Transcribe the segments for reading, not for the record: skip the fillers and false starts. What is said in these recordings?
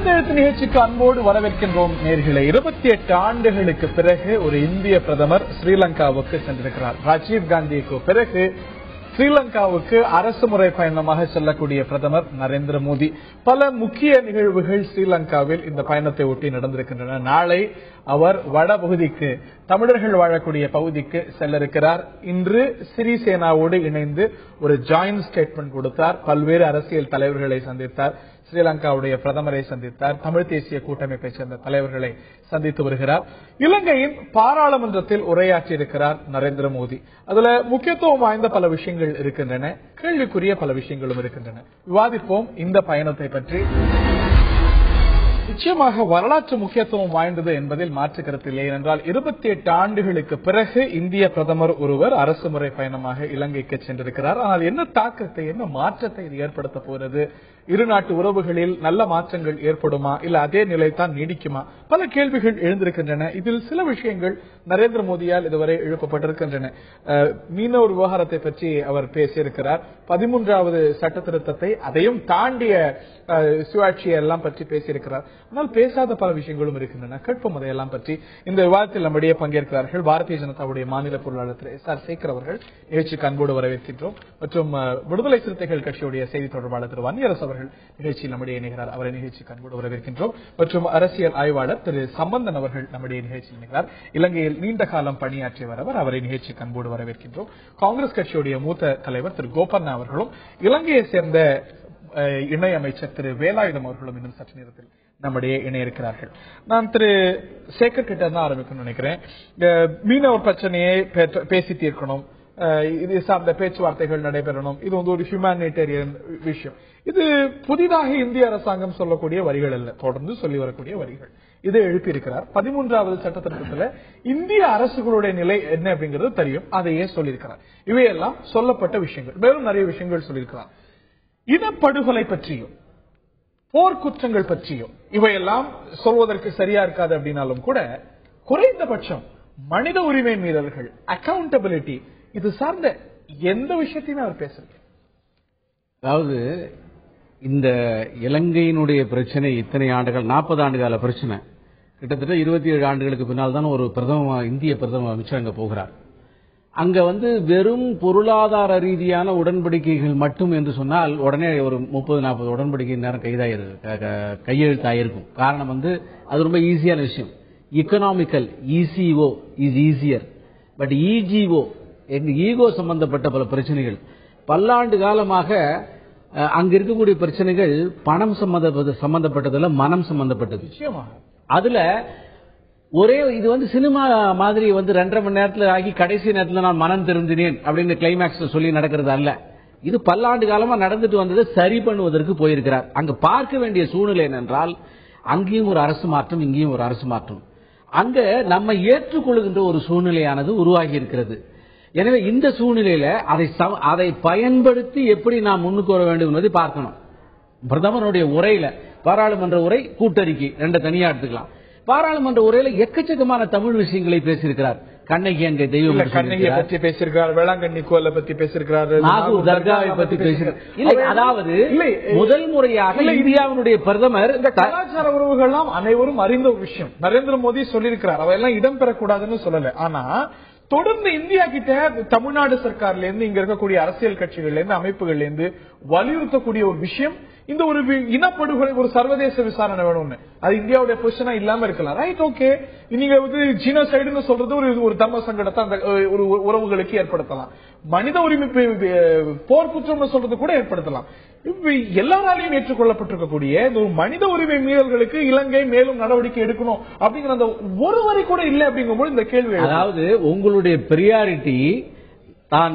உயிர்த்தெழுத்து நிகழ்ச்சிக்கு அன்போடு வரவேற்கின்றோம் நேயர்களே. 28 ஆண்டுகளுக்கு பிறகு ஒரு இந்திய பிரதமர் ஸ்ரீலங்காவுக்கு சென்றிருக்கிறார். ராஜீவ் காந்திக்கு பிறகு ஸ்ரீலங்காவுக்கு அரசு முறை பயணமாக செல்லக்கூடிய பிரதமர் நரேந்திர மோடி. பல முக்கிய நிகழ்வுகள் ஸ்ரீலங்காவில் இந்த பயணத்தை ஒட்டி நடந்திருக்கின்றன. நாளை அவர் வடபகுதிக்கு, தமிழர்கள் வாழக்கூடிய பகுதிக்கு செல்ல இருக்கிறார். இன்று சிறிசேனாவோடு இணைந்து ஒரு ஜாயிண்ட் ஸ்டேட்மெண்ட் கொடுத்தார். பல்வேறு அரசியல் தலைவர்களை சந்தித்தார். ஸ்ரீலங்காவுடைய பிரதமரை சந்தித்தார். தமிழ் தேசிய கூட்டமைப்பை சேர்ந்த தலைவர்களை சந்தித்து வருகிறார். இலங்கையின் பாராளுமன்றத்தில் உரையாற்றியிருக்கிறார் நரேந்திர மோடி. அதுல முக்கியத்துவம் வாய்ந்த பல விஷயங்கள் இருக்கின்றன, கேள்விக்குரிய பல விஷயங்களும் இருக்கின்றன. விவாதிப்போம் இந்த பயணத்தை பற்றி. நிச்சயமாக வரலாற்று முக்கியத்துவம் வாய்ந்தது என்பதில் மாற்று கருத்தில்லை. ஏனென்றால் 28 ஆண்டுகளுக்கு பிறகு இந்திய பிரதமர் ஒருவர் அரசு முறை பயணமாக இலங்கைக்கு சென்றிருக்கிறார். ஆனால் என்ன தாக்கத்தை, என்ன மாற்றத்தை இது ஏற்படுத்த போகிறது? இரு நாட்டு உறவுகளில் நல்ல மாற்றங்கள் ஏற்படுமா, இல்ல அதே நிலைத்தான் நீடிக்குமா? பல கேள்விகள் எழுந்திருக்கின்றன. இதில் சில விஷயங்கள் நரேந்திர மோடியால் இதுவரை எழுப்பப்பட்டிருக்கின்றன. மீனவர் விவகாரத்தை பற்றி அவர் பேசியிருக்கிறார். 13வது சட்ட திருத்தத்தை, அதையும் தாண்டிய சுயாட்சியை எல்லாம் பற்றி பேசியிருக்கிறார். ஆனால் பேசாத பல விஷயங்களும் இருக்கின்றன. கேட்போம் அதையெல்லாம் பற்றி. இந்த விவாதத்தில் நம்முடைய பங்கேற்கிறார்கள் பாரதிய ஜனதாவுடைய மாநில பொருளாளர் திரு எஸ்.ஆர். சேகர் அவர்கள். நிகழ்ச்சிக்கு அன்போடு வரவேற்கின்றோம். மற்றும் விடுதலை சிறுத்தைகள் கட்சியுடைய செய்தி தொடர்பாளர் திரு வன்னியரசு அவர்கள் நிகழ்ச்சியில் நம்முடைய இணைகிறார். அவரை நிகழ்ச்சிக்கு அன்போடு வரவேற்கின்றோம். மற்றும் அரசியல் ஆய்வாளர் திரு சம்பந்தன் அவர்கள் நம்முடைய நிகழ்ச்சியில் இணைகிறார். இலங்கையில் நீண்ட காலம் பணியாற்றியவர் அவர். அவரை நிகழ்ச்சிக்கு அன்போடு வரவேற்கின்றோம். காங்கிரஸ் கட்சியுடைய மூத்த தலைவர் திரு கோபண்ணா அவர்களும், இலங்கையை சேர்ந்த இணை அமைச்சர் திரு வேலாயுதம் அவர்களும் இன்னும் சற்று நேரத்தில் நம்முடைய இணைய இருக்கிறார்கள். நான் திரு சேகர் கிட்ட தான் ஆரம்பிக்கணும்னு நினைக்கிறேன். மீனவர் பிரச்சனையை பேசி தீர்க்கணும், இது சார்ந்த பேச்சுவார்த்தைகள் நடைபெறணும். இது வந்து ஒரு ஹியூமானிட்டேரியன் விஷயம். இது புதிதாக இந்திய அரசாங்கம் சொல்லக்கூடிய வரிகள் அல்ல, தொடர்ந்து சொல்லி வரக்கூடிய வரிகள். இதை எழுப்பியிருக்கிறார். 13வது சட்ட திருத்தத்தில் இந்திய அரசுகளுடைய நிலை என்ன அப்படிங்கிறது தெரியும், அதையே சொல்லியிருக்கிறார். இவையெல்லாம் சொல்லப்பட்ட விஷயங்கள். மேலும் நிறைய விஷயங்கள் சொல்லியிருக்கிறார். இனப்படுகொலை பற்றியும் போர்க்குற்றங்கள் பற்றியும் இவையெல்லாம் சொல்வதற்கு சரியா இருக்காது அப்படின்னாலும் கூட, குறைந்தபட்சம் மனித உரிமை மீறல்கள், அக்கௌண்டபிலிட்டி, இது சார்ந்த எந்த விஷயத்தையுமே அவர் பேசல. அதாவது இந்த இலங்கையினுடைய பிரச்சனை இத்தனை ஆண்டுகள், 40 ஆண்டு கால பிரச்சனை, கிட்டத்தட்ட 27 ஆண்டுகளுக்கு பின்னால் தான் ஒரு இந்திய பிரதம அமைச்சர் அங்க போகிறார். அங்க வெறும் பொருளாதார ரீதியான உடன்படிக்கைகள் மட்டும் என்று சொன்னால் உடனே ஒரு 30-40 உடன்படிக்கை நேரம் கையெழுத்தாயிருக்கும். காரணம் அது ரொம்ப ஈஸியான விஷயம். Economical ECO is easier, but EGO ego சம்பந்தப்பட்ட பல பிரச்சனைகள், பல்லாண்டு காலமாக அங்க இருக்கக்கூடிய பிரச்சனைகள் பணம் சம்பந்தப்பட்டதுல மனம் சம்பந்தப்பட்டது. அதுல ஒரே இது சினிமா மாதிரி 2.5 மணி நேரத்தில் ஆகி கடைசி நேரத்தில் நான் மனம் திருந்தினேன் அப்படின்னு கிளைமேக்ஸ் சொல்லி நடக்கிறது அல்ல. இது பல்லாண்டு காலமா நடந்துட்டு வந்ததை சரி பண்ணுவதற்கு போயிருக்கிறார். அங்க பார்க்க வேண்டிய சூழ்நிலை என்னென்றால், அங்கேயும் ஒரு அரசு மாற்றம், இங்கேயும் ஒரு அரசு மாற்றம். அங்க நம்ம ஏற்றுக்கொள்கின்ற ஒரு சூழ்நிலையானது உருவாகி இருக்கிறது. எனவே இந்த சூழ்நிலையில அதை பயன்படுத்தி எப்படி நாம் முன்னுக்கு வர வேண்டும் என்பதை பார்க்கணும். பிரதமருடைய உரையில, பாராளுமன்ற உரை, கூட்டறிக்கை ரெண்டு தனியா எடுத்துக்கலாம். பாராளுமன்ற உரையில எக்கச்சக்கமான தமிழ் விஷயங்களை பேசியிருக்கிறார். கண்ணகி அங்கே தெய்வம் பற்றி பேசியிருக்கிறார், வேளாங்கண்ணி கோயிலை பத்தி பேசியிருக்கிறார், நாகூர் தர்காவை பத்தி பேசியிருக்கிறார். அதாவது முதல் முறையாக இந்தியாவினுடைய பிரதமர் இந்த கலாச்சார உறவுகள்லாம் அனைவரும் அறிந்த ஒரு விஷயம். நரேந்திர மோடி சொல்லியிருக்கிறார், அவையெல்லாம் இடம்பெறக்கூடாதுன்னு சொல்லல. ஆனா தொடர்ந்து இந்தியா கிட்ட தமிழ்நாடு சர்க்கார்ல இருந்து, இங்க இருக்கக்கூடிய அரசியல் கட்சிகள்ல இருந்து, அமைப்புகள்ல இருந்து வலியுறுத்தக்கூடிய ஒரு விஷயம், இந்த ஒரு இனப்படுகொலை ஒரு சர்வதேச விசாரணை வேணும்னு. அது இந்தியாவுடைய பொசிஷனா இல்லாம இருக்கலாம். Right, okay. நீங்க ஜீனோசைடுன்னு சொல்றது ஒரு தர்ம சங்கடத்தை அந்த ஒரு உறவுகளுக்கு ஏற்படுத்தலாம். மனித உரிமை போர்க்குற்றம் சொல்றது கூட ஏற்படுத்தலாம். எல்லாராலையும் ஏற்றுக்கொள்ளப்பட்டிருக்கக்கூடிய இந்த மனித உரிமை மீறல்களுக்கு இலங்கை மேலும் நடவடிக்கை எடுக்கணும் அப்படிங்கிற அந்த ஒரு வரி கூட இல்லை அப்படிங்கும்போது இந்த கேள்வி, அதாவது உங்களுடைய பிரியாரிட்டி தான்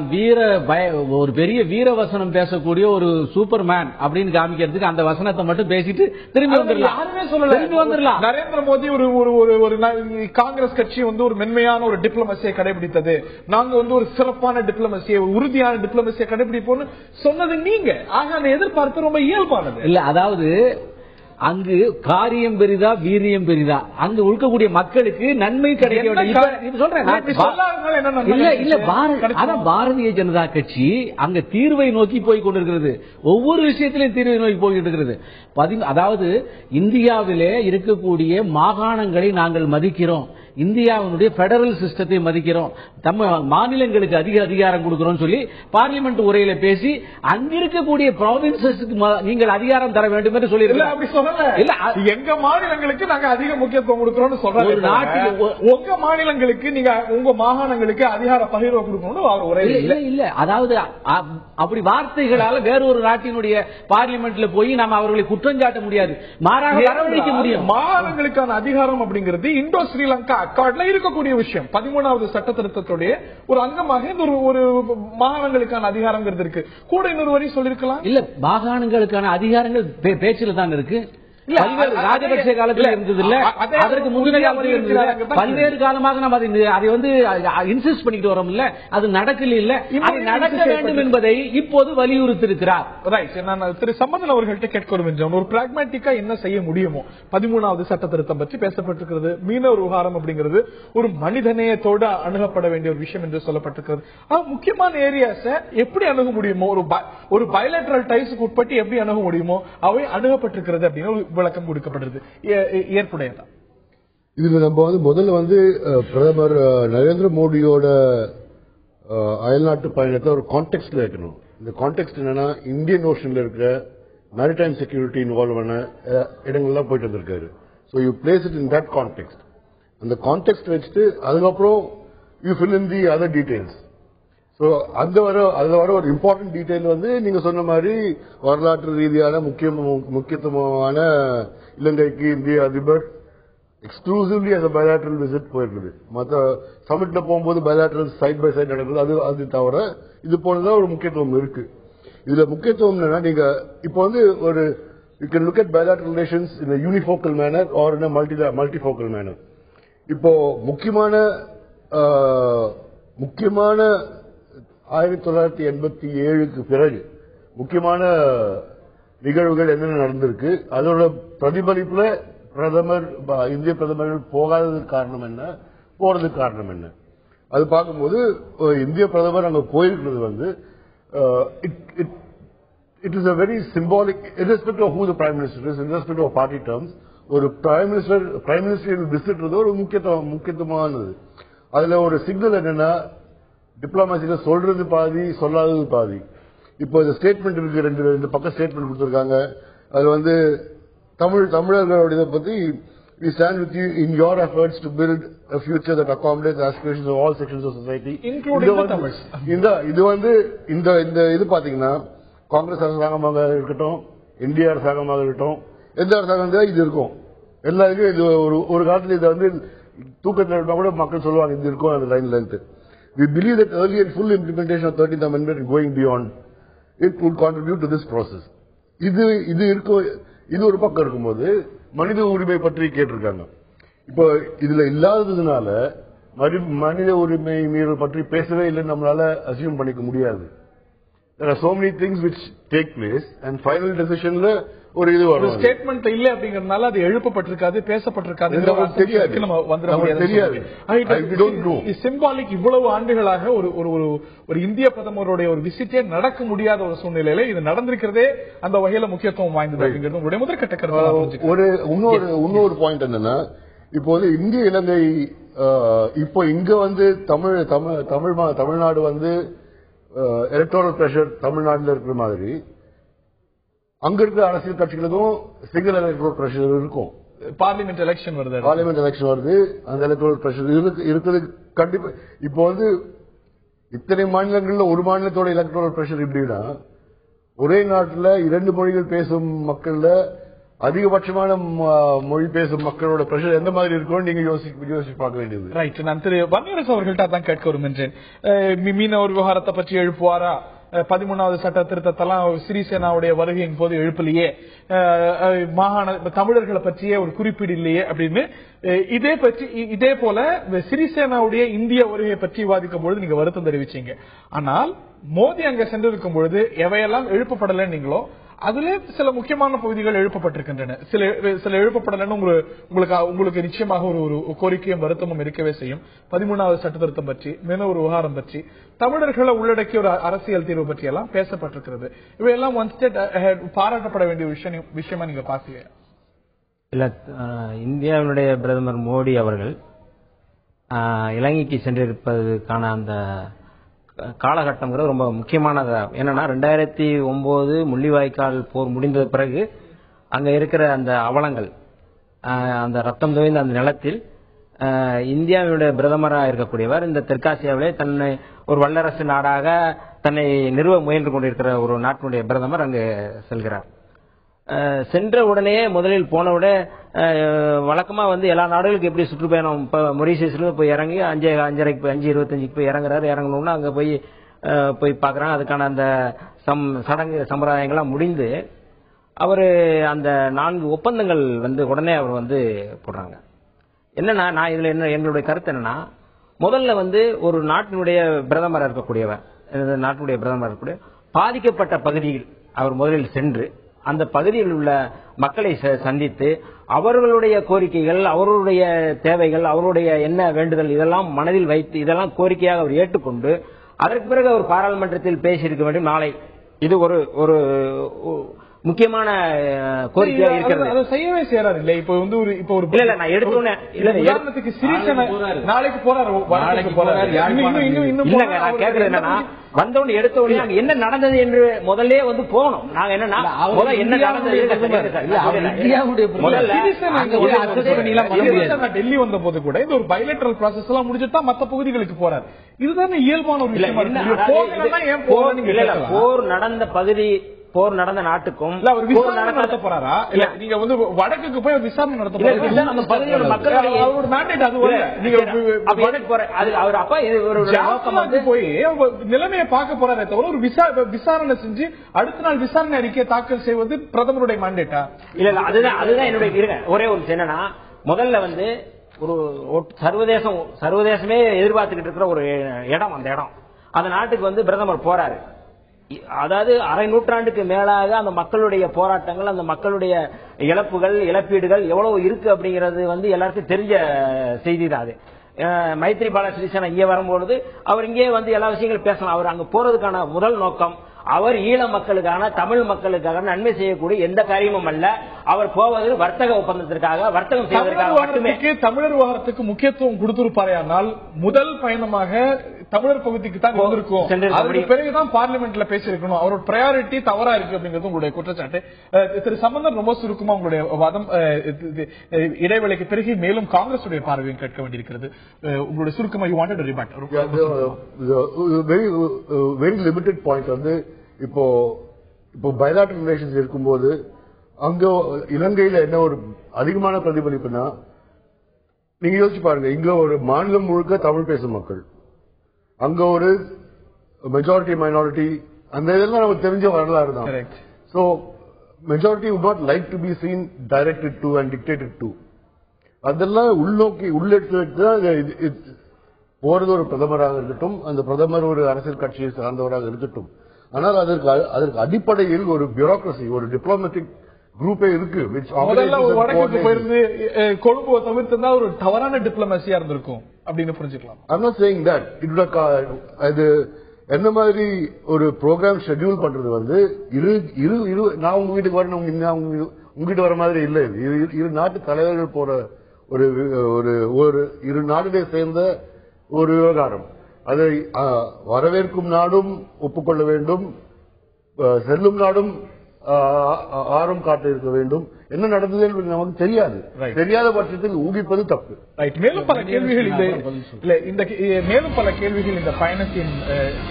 ஒரு பெரிய வீர வசனம் பேசக்கூடிய ஒரு சூப்பர் மேன் அப்படின்னு காமிக்கிறதுக்கு அந்த வசனத்தை மட்டும் பேசிட்டு திரும்பி வந்துடலாம். நரேந்திர மோடி ஒரு காங்கிரஸ் கட்சி ஒரு மென்மையான ஒரு டிப்ளமசியை கடைபிடித்தது, நாங்க ஒரு சிறப்பான டிப்ளமசியை, உறுதியான டிப்ளமசியை கடைபிடிப்போம்னு சொன்னது நீங்க. ஆக அந்த எதிர்பார்ப்பு ரொம்ப இயல்பானது இல்ல. அதாவது அங்கு காரியம் பெரிதா வீரியம் பெரிதா, அங்கு இருக்கக்கூடிய மக்களுக்கு நன்மை கிடைக்க சொல்றேன். பாரதிய ஜனதா கட்சி அங்க தீர்வை நோக்கி போய் கொண்டிருக்கிறது. ஒவ்வொரு விஷயத்திலும் தீர்வை நோக்கி போய்கிட்டு இருக்கிறது. அதாவது இந்தியாவிலே இருக்கக்கூடிய மாகாணங்களை நாங்கள் மதிக்கிறோம், இந்தியாவினுடைய பெடரல் சிஸ்டத்தை மதிக்கிறோம், மாநிலங்களுக்கு அதிக அதிகாரம் கொடுக்கிறோம் சொல்லி பார்லிமெண்ட் உரையில பேசி அங்கிருக்கக்கூடிய ப்ராவின்சஸ்க்கு நீங்கள் அதிகாரம் தர வேண்டும் என்று சொல்லி எங்க மாநிலங்களுக்கு நாங்க அதிக முக்கியத்துவம் கொடுக்கிறோம் சொல்றோம். உங்க மாநிலங்களுக்கு நீங்க உங்க மாகாணங்களுக்கு அதிகார பகிர்வு கொடுக்கணும் உரை இல்ல. அதாவது அப்படி வார்த்தைகளால வேறொரு நாட்டினுடைய பார்லிமெண்ட்ல போய் நாம அவர்களை குற்றம் சாட்ட முடியாது, மாறாக வரவழைக்க முடியும். மாகாணங்களுக்கான அதிகாரம் அப்படிங்கிறது இந்தோ ஸ்ரீலங்கா அக்கார்ட்ல இருக்கக்கூடிய விஷயம். 13வது சட்ட திருத்தத்துடைய ஒரு அங்கமாக இந்த ஒரு மாகாணங்களுக்கான அதிகாரங்கிறது இருக்கு. கூட இன்னொரு வரி சொல்லிருக்கலாம். இல்ல, மாகாணங்களுக்கான அதிகாரங்கள் பேச்சில தான் இருக்கு. ராஜபக்சே காலத்தில் இருந்தது இல்ல, அதற்கு முந்தின காலத்தில் இருந்தது. பல்வேறு காலமாக நம்ம அதை வந்து இன்சிஸ்ட் பண்ணிட்டு வரோம் இல்ல, அது நடக்கல இல்ல, அது நடக்க வேண்டும் என்பதை இப்போது வலியுறுத்தி இருக்கிறார். ரைட். நான் திரு சம்பந்தன் அவர்கள்ட்ட கேட்க விரும்புகிறேன், ஒரு பிராக்மேட்டிக்கா என்ன செய்ய முடியுமோ. 13வது சட்ட திருத்தம் பற்றி பேசப்பட்டிருக்கிறது. மீனவர் விவகாரம் அப்படிங்கிறது ஒரு மனிதநேயத்தோடு அணுகப்பட வேண்டிய ஒரு விஷயம் என்று சொல்லப்பட்டிருக்கிறது. முக்கியமான ஏரியாஸ எப்படி அணுக முடியுமோ, ஒரு பயலேட்டரல் டைஸ்க்கு உட்பட்டு எப்படி அணுக முடியுமோ அவை அணுகப்பட்டிருக்கிறது அப்படின்னு விளக்கம் கொடுக்கப்படுறது ஏற்புடையதா? இதுல நம்ம வந்து முதல்ல வந்து பிரதமர் நரேந்திர மோடியோட அயல்நாட்டு பயணத்தை ஒரு கான்டெக்ட்ல இருக்கணும். இந்த கான்டெக்ட் என்னன்னா, இந்தியன் ஓஷன்ல இருக்கிற மேரிடைம் செக்யூரிட்டி இன்வால்வ் ஆன இடங்கள்லாம் போயிட்டு வந்திருக்காரு. So you place it in that context. அந்த கான்டெக்ட் வச்சுட்டு அதுக்கப்புறம் you fill in the other details. So அதுல வர ஒரு இம்பார்ட்டன்ட் டீடைல் வந்து நீங்க சொன்ன மாதிரி வரலாற்று ரீதியான முக்கியத்துவமான இலங்கைக்கு இந்திய அதிபர் எக்ஸ்க்ளூசிவ்லி அந்த பைலாட்ரல் விசிட் போயிருக்குது. மற்ற சமிட்ல போகும்போது பைலாட்ரல் சைட் பை சைட் நடக்குது. அது தவிர இது போலதான் ஒரு முக்கியத்துவம் இருக்கு. இதுல முக்கியத்துவம் என்னன்னா, நீங்க இப்போ வந்து ஒரு you can look at bilateral relations in a unifocal manner or in a multifocal manner. இப்போ முக்கியமான 1987க்கு பிறகு முக்கியமான நிகழ்வுகள் என்னென்ன நடந்திருக்கு, அதோட பிரதிபலிப்புல இந்திய பிரதமர்கள் போகாததுக்கு காரணம் என்ன, போறதுக்கு காரணம் என்ன, அது பார்க்கும்போது இந்திய பிரதமர் அங்க போயிருக்கிறது வந்து it is a very symbolic, irrespective of who the prime minister is, irrespective of party terms, ஒரு prime minister விசிட் ஒரு முக்கியத்துவமானது. அதுல ஒரு சிக்னல் என்னன்னா, டிப்ளமேசியில சொல்றது பாதி, சொல்லாதது பாதி. இப்போ இந்த ஸ்டேட்மெண்ட் இருக்கு, ரெண்டு பக்கம் ஸ்டேட்மெண்ட் கொடுத்திருக்காங்க. அது வந்து தமிழர்களுடைய பத்தி, we stand with you in your efforts to build a future that accommodates the aspirations of all sections of society, including the Tamils. இது வந்து இது பாத்தீங்கன்னா, காங்கிரஸ் அரசாங்கமாக இருக்கட்டும், இந்திய அரசாங்கமாக இருக்கட்டும், எந்த அரசாங்கம் இது இருக்கும், எல்லாருக்கும் இது ஒரு காலத்துல இதை வந்து தூக்கத்தில் கூட மக்கள் சொல்லுவாங்க, இது இருக்கும் அந்த line length. We believe that early and full implementation of 13th Amendment and going beyond it would contribute to this process. இது ஒரு பக்கம் இருக்கும்போது மனித உரிமை பற்றி கேட்டிருக்காங்க. இப்போ இதுல இல்லாததுனால மனித உரிமை மீறல் பற்றி பேசவே இல்லைன்னு நம்மளால அசியூம் பண்ணிக்க முடியாது. There are so many things which take place and final decisionல ஒரு இது வரும். ஸ்டேட்மெண்ட் இல்ல அப்படிங்கறதுனால அது எழுப்பப்பட்டிருக்காது, பேசப்பட்டிருக்காது, சிம்பாலிக். இவ்வளவு ஆண்டுகளாக ஒரு இந்திய பிரதமருடைய ஒரு விசிட்டே நடக்க முடியாத ஒரு சூழ்நிலையில இது நடந்திருக்கிறதே அந்த வகையில முக்கியத்துவம் வாய்ந்தது அப்படிங்கிறது உங்களுடைய முதற்கட்ட கருத்து. ஒரு இன்னொரு பாயிண்ட் என்னன்னா, இப்போ வந்து இந்திய இலங்கை இப்போ இங்க வந்து தமிழ்நாடு வந்து எலக்டோரல் பிரஷர் தமிழ்நாட்டில் இருக்கிற மாதிரி அங்க இருக்கிற அரசியல் கட்சிகளுக்கும் சிங்கிள் எலக்ட்ரல் பிரஷர் இருக்கும். பார்லிமெண்ட் எலெக்ஷன் வருது, அந்த எலக்ட்ரல் பிரஷர் இருக்குது கண்டிப்பா. இப்போ வந்து இத்தனை மாநிலங்கள்ல ஒரு மாநிலத்தோட எலக்ட்ரல் பிரஷர் எப்படின்னா, ஒரே நாட்டில் 2 மொழிகள் பேசும் மக்கள்ல அதிகபட்சமான மொழி பேசும் மக்களோட பிரஷர் எந்த மாதிரி இருக்கும் நீங்க யோசிச்சு பார்க்க வேண்டியது. ரைட். நான் திரு வன்னியரசு அவர்கள்ட்ட தான் கேட்க விரும்புகின்றேன். மீனவர் விவகாரத்தை பற்றி எழுப்புவாரா? 13வது சட்ட திருத்தத்தெல்லாம் சிறிசேனாவுடைய வருகையின் போது எழுப்பலையே, மாகாண தமிழர்களை பற்றியே ஒரு குறிப்பீடு இல்லையே அப்படின்னு இதே போல சிறிசேனாவுடைய இந்திய வருகை பற்றி விவாதிக்கும் பொழுது நீங்க வருத்தம் தெரிவிச்சீங்க. ஆனால் மோடி அங்க சென்றிருக்கும் பொழுது எவையெல்லாம் எழுப்பப்படலைன்னீங்களோ அதுல சில முக்கியமான பகுதிகள் எழுப்பப்பட்டிருக்கின்றன. சில எழுப்பப்படலன்னு உங்களுக்கு நிச்சயமாக ஒரு கோரிக்கையும் வருத்தமும் இருக்கவே செய்யும். 13வது சட்ட திருத்தம் பற்றி, மீனவர் விவகாரம் பற்றி, தமிழர்களை உள்ளடக்கிய ஒரு அரசியல் தீர்வு பற்றி எல்லாம் பேசப்பட்டிருக்கிறது. இவையெல்லாம் ஒன் ஸ்டெப் பாராட்டப்பட வேண்டிய விஷயமா நீங்க பாக்கலையா? இல்ல, இந்தியாவினுடைய பிரதமர் மோடி அவர்கள் இலங்கைக்கு சென்றிருப்பதற்கான அந்த காலகட்டம்ங்கிறது ரொம்ப முக்கியமானது. என்னன்னா 2009 முள்ளிவாய்க்கால் போர் முடிந்த பிறகு அங்க இருக்கிற அந்த அவலங்கள், அந்த ரத்தம் தோய்ந்த அந்த நிலத்தில் இந்தியாவினுடைய பிரதமராக இருக்கக்கூடியவர் இந்த தெற்காசியாவிலே தன்னை ஒரு வல்லரசு நாடாக தன்னை நிறுவ முயன்று கொண்டிருக்கிற ஒரு நாட்டினுடைய பிரதமர் அங்கு செல்கிறார். சென்ற உடனே முதலில் போனவுட வழக்கமா எல்லா நாடுகளுக்கும் எப்படி சுற்றுப்பயணம், இப்ப மொரீசியஸ்ல போய் இறங்கி 5:25 போய் இறங்குறாரு. இறங்கணும்னா அங்க போய் பாக்குறாங்க. அதுக்கான அந்த சடங்கு சம்பிரதாயங்கள்லாம் முடிந்து அவரு அந்த 4 ஒப்பந்தங்கள் உடனே அவர் போடுறாங்க. என்னன்னா, நான் இதுல என்ன எங்களுடைய கருத்து என்னன்னா, முதல்ல ஒரு நாட்டினுடைய பிரதமர் இருக்கக்கூடியவர், நாட்டினுடைய பிரதமர் இருக்கக்கூடிய பாதிக்கப்பட்ட பகுதியில் அவர் முதலில் சென்று அந்த பகுதியில் உள்ள மக்களை சந்தித்து அவர்களுடைய கோரிக்கைகள், அவர்களுடைய தேவைகள், அவருடைய என்ன வேண்டுதல் இதெல்லாம் மனதில் வைத்து இதெல்லாம் கோரிக்கையாக அவர் ஏற்றுக்கொண்டு அதற்கு பிறகு அவர் பாராளுமன்றத்தில் பேசியிருக்க வேண்டும். நாளை இது ஒரு முக்கியமான கோரிக்கையாக இருக்கிறது. அதை செய்யவே செய்யறாரு இல்ல. இப்ப ஒரு இல்ல நான் எடுத்தோன்னே உதாரணத்துக்கு சிறிசேனா நாளைக்கு போறாரு, இல்லங்க நான் கேக்குறது என்னன்னா, வந்தவொடனே எடுத்தவொடனே அங்க என்ன நடந்தது என்று முதல்ல போகணும். நாங்க என்னன்னா என்ன நடந்தது டெல்லி வந்த போது கூட இந்த ஒரு பைலேட்டரல் ப்ராசஸ் எல்லாம் முடிச்சுட்டா மத்த பகுதிகளுக்கு போறாரு. இதுதான் இயல்பான ஒரு விஷயம். போர் நடந்த பகுதி, போர் நடந்த நாட்டுக்கும் நடத்த போறாரா இல்ல நீங்க வடக்குக்கு போய் விசாரணை நடத்த போய் நிலைமையை பார்க்க போறாரே தவிர ஒரு விசாரணை செஞ்சு அடுத்த நாள் விசாரணை அறிக்கை தாக்கல் செய்வது பிரதமருடைய மாண்டேட்டா? இல்ல அதுதான் என்னுடைய ஒரே ஒரு என்னன்னா, முதல்ல ஒரு சர்வதேசமே எதிர்பார்த்துக்கிட்டு இருக்கிற ஒரு இடம், அந்த இடம் அந்த நாட்டுக்கு பிரதமர் போறாரு. அதாவது அரை நூற்றாண்டுக்கு மேலாக அந்த மக்களுடைய போராட்டங்கள், அந்த மக்களுடைய இழப்புகள், இழப்பீடுகள் எவ்வளவு இருக்கு அப்படிங்கிறது எல்லாருக்கும் தெரிஞ்ச செய்தி தான் அது. மைத்ரிபால சிறிசேனா இங்கே வரும்பொழுது அவர் இங்கே எல்லா விஷயங்களும் பேசலாம். அவர் அங்க போறதுக்கான முதல் நோக்கம் அவர் ஈழ மக்களுக்கான, தமிழ் மக்களுக்காக நன்மை செய்யக்கூடிய எந்த காரியமும் அல்ல. அவர் போவது வர்த்தக ஒப்பந்தத்திற்காக, வர்த்தகம் செய்வதற்காக மட்டுமே. தமிழர் விவகாரத்துக்கு முக்கியத்துவம் கொடுத்திருப்பாரையானால் முதல் பயணமாக தமிழர் பகுதிக்கு தான் வந்திருக்கும். அதற்கு பிறகுதான் பார்லிமெண்ட்ல பேசியிருக்கணும். அவரோட பிரையாரிட்டி தவறா இருக்கு அப்படிங்கிறது உங்களுடைய குற்றச்சாட்டு. திரு சம்பந்தன், ரொம்ப சுருக்கமா உங்களுடைய வாதம். இடைவேளைக்கு பிறகு மேலும் காங்கிரஸ் பார்வையும் கேட்க வேண்டியிருக்கிறது. உங்களுடைய சுருக்கமா you wanted to rebut. Very limited point இப்போ பைலாட்டரல் ரிலேஷன்ஸ் இருக்கும்போது அங்க இலங்கையில என்ன ஒரு அதிகமான பிரதிபலிப்புனா, நீங்க யோசிச்சு பாருங்க, இங்க ஒரு மாநிலம் முழுக்க தமிழ் பேசும் மக்கள், அங்க ஒரு மெஜாரிட்டி மைனாரிட்டி, அந்த இதெல்லாம் நமக்கு தெரிஞ்ச வரலாறு தான். So majority would not like to be seen directed to and dictated to. அதெல்லாம் உள்நோக்கி உள்ளெடுத்து போறது ஒரு பிரதமராக இருக்கட்டும், அந்த பிரதமர் ஒரு அரசியல் கட்சியை சார்ந்தவராக இருக்கட்டும். ஆனால் அதற்கு அடிப்படையில் ஒரு பியூரோக்ரசி, ஒரு டிப்ளமேட்டிக் குரூப்பே இருக்கு. வடக்கு போயிருந்து கொழும்புவை தவிர்த்து ஒரு தவறான டிப்ளமேசியா இருந்திருக்கும் அப்படின்னு புரிஞ்சுக்கலாம். I'm not saying that. இது என்ன மாதிரி ஒரு ப்ரோக்ராம் ஷெட்யூல் பண்றது நான் உங்க வீட்டுக்கு வரணும், உங்ககிட்ட வர மாதிரி இல்லை. இரு நாட்டு தலைவர்கள் போற ஒரு இரு நாடுகளை சேர்ந்த ஒரு விவகாரம். அதை வரவேற்கும் நாடும் ஒப்புக்கொள்ள வேண்டும், செல்லும் நாடும் ஆர்வம் காட்ட இருக்க வேண்டும். என்ன நடந்தது என்று நமக்கு தெரியாது. தெரியாத பட்சத்தில் ஊகிப்பது தப்பு. மேலும் பல கேள்விகள் மேலும் பல கேள்விகள் இந்த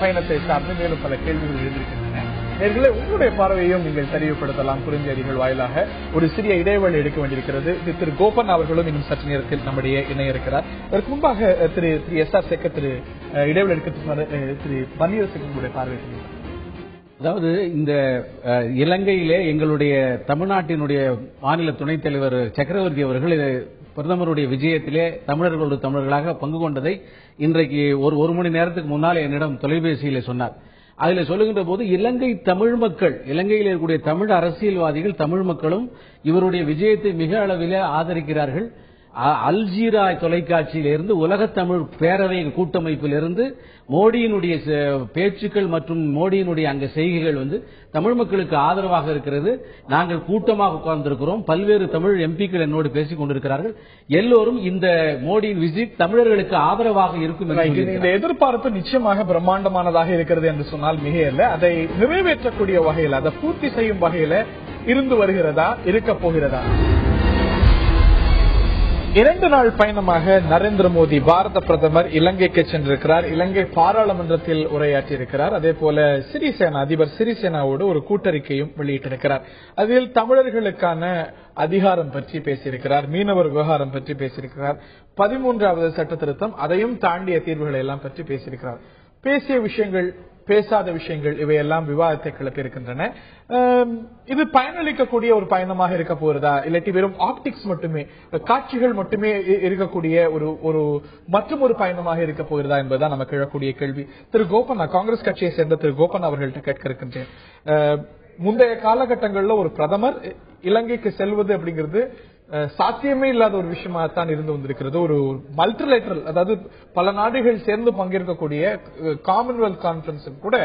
பயணத்தை சார்ந்து மேலும் பல கேள்விகள் எழுந்திருக்கின்றன. நேர்களே, உங்களுடைய பார்வையையும் நீங்கள் தெளிவுபடுத்தலாம். குறுஞ்செய்திகள் வாயிலாக ஒரு சிறிய இடைவேளை எடுக்க வேண்டியிருக்கிறது. திரு கோபன் அவர்களும் இன்னும் சற்று நேரத்தில் நம்முடைய இணைய இருக்கிறார். அதற்கு முன்பாக திரு எஸ்.ஆர். சேகர் திரு இடைவேளை எடுக்க திரு பன்னீரசுக்கு உங்களுடைய பார்வை. அதாவது இந்த இலங்கையிலே எங்களுடைய தமிழ்நாட்டினுடைய மாநில துணைத் தலைவர் சக்கரவர்த்தி அவர்கள் பிரதமருடைய விஜயத்திலே தமிழர்களாக பங்கு கொண்டதை இன்றைக்கு ஒரு மணி நேரத்துக்கு முன்னால் என்னிடம் தொலைபேசியிலே சொன்னார். அதுல சொல்லுகின்ற போது இலங்கை தமிழ் மக்கள், இலங்கையில் இருக்கக்கூடிய தமிழ் அரசியல்வாதிகள், தமிழ் மக்களும் இவருடைய விஜயத்தை மிக அளவில் ஆதரிக்கிறார்கள். அல்ஜீரா தொலைக்காட்சியிலிருந்து உலகத் தமிழ் பேரவை கூட்டமைப்பிலிருந்து மோடியினுடைய பேச்சுக்கள் மற்றும் மோடியினுடைய அங்க செய்கைகள் தமிழ் மக்களுக்கு ஆதரவாக இருக்கிறது. நாங்கள் கூட்டமாக உட்கார்ந்திருக்கிறோம். பல்வேறு தமிழ் எம்பிக்கள் என்னோடு பேசிக் கொண்டிருக்கிறார்கள். எல்லோரும் இந்த மோடியின் விசிட் தமிழர்களுக்கு ஆதரவாக இருக்கும். இந்த எதிர்பார்ப்பு நிச்சயமாக பிரம்மாண்டமானதாக இருக்கிறது என்று சொன்னால் மிகையல்ல. அதை நிறைவேற்றக்கூடிய வகையில், அதை பூர்த்தி செய்யும் வகையில இருந்து வருகிறதா, இருக்க போகிறதா? 2 நாள் பயணமாக நரேந்திர மோடி பாரத பிரதமர் இலங்கைக்கு சென்றிருக்கிறார். இலங்கை பாராளுமன்றத்தில் உரையாற்றியிருக்கிறார். அதே போல சிறிசேனா அதிபர் சிறிசேனாவோடு ஒரு கூட்டறிக்கையும் வெளியிட்டிருக்கிறார். அதில் தமிழர்களுக்கான அதிகாரம் பற்றி பேசியிருக்கிறார், மீனவர் விவகாரம் பற்றி பேசியிருக்கிறார், 13வது சட்ட திருத்தம், அதையும் தாண்டிய தீர்வுகளை எல்லாம் பற்றி பேசியிருக்கிறார். பேசிய விஷயங்கள், பேசாத விஷயங்கள் இவையெல்லாம் விவாதத்தை கிளப்பியிருக்கின்றன. இது பயனளிக்கக்கூடிய ஒரு பயணமாக இருக்க போறதா, இல்லாட்டி வெறும் ஆப்டிக்ஸ் மட்டுமே, காட்சிகள் மட்டுமே இருக்கக்கூடிய ஒரு மற்றும் ஒரு பயணமாக இருக்க போகிறதா என்பதுதான் நமக்கு எழக்கூடிய கேள்வி. திரு கோபண்ணா, காங்கிரஸ் கட்சியை சேர்ந்த திரு கோபண்ணா அவர்கள்ட்ட கேட்க இருக்கின்றேன். முந்தைய காலகட்டங்களில் ஒரு பிரதமர் இலங்கைக்கு செல்வது அப்படிங்கிறது சாத்தியமே இல்லாத ஒரு விஷயமாகத்தான் இருந்து வந்திருக்கிறது. ஒரு மல்டிலேட்டரல், அதாவது பல நாடுகள் சேர்ந்து பங்கேற்கக்கூடிய காமன்வெல்த் கான்பரன்ஸ் கூட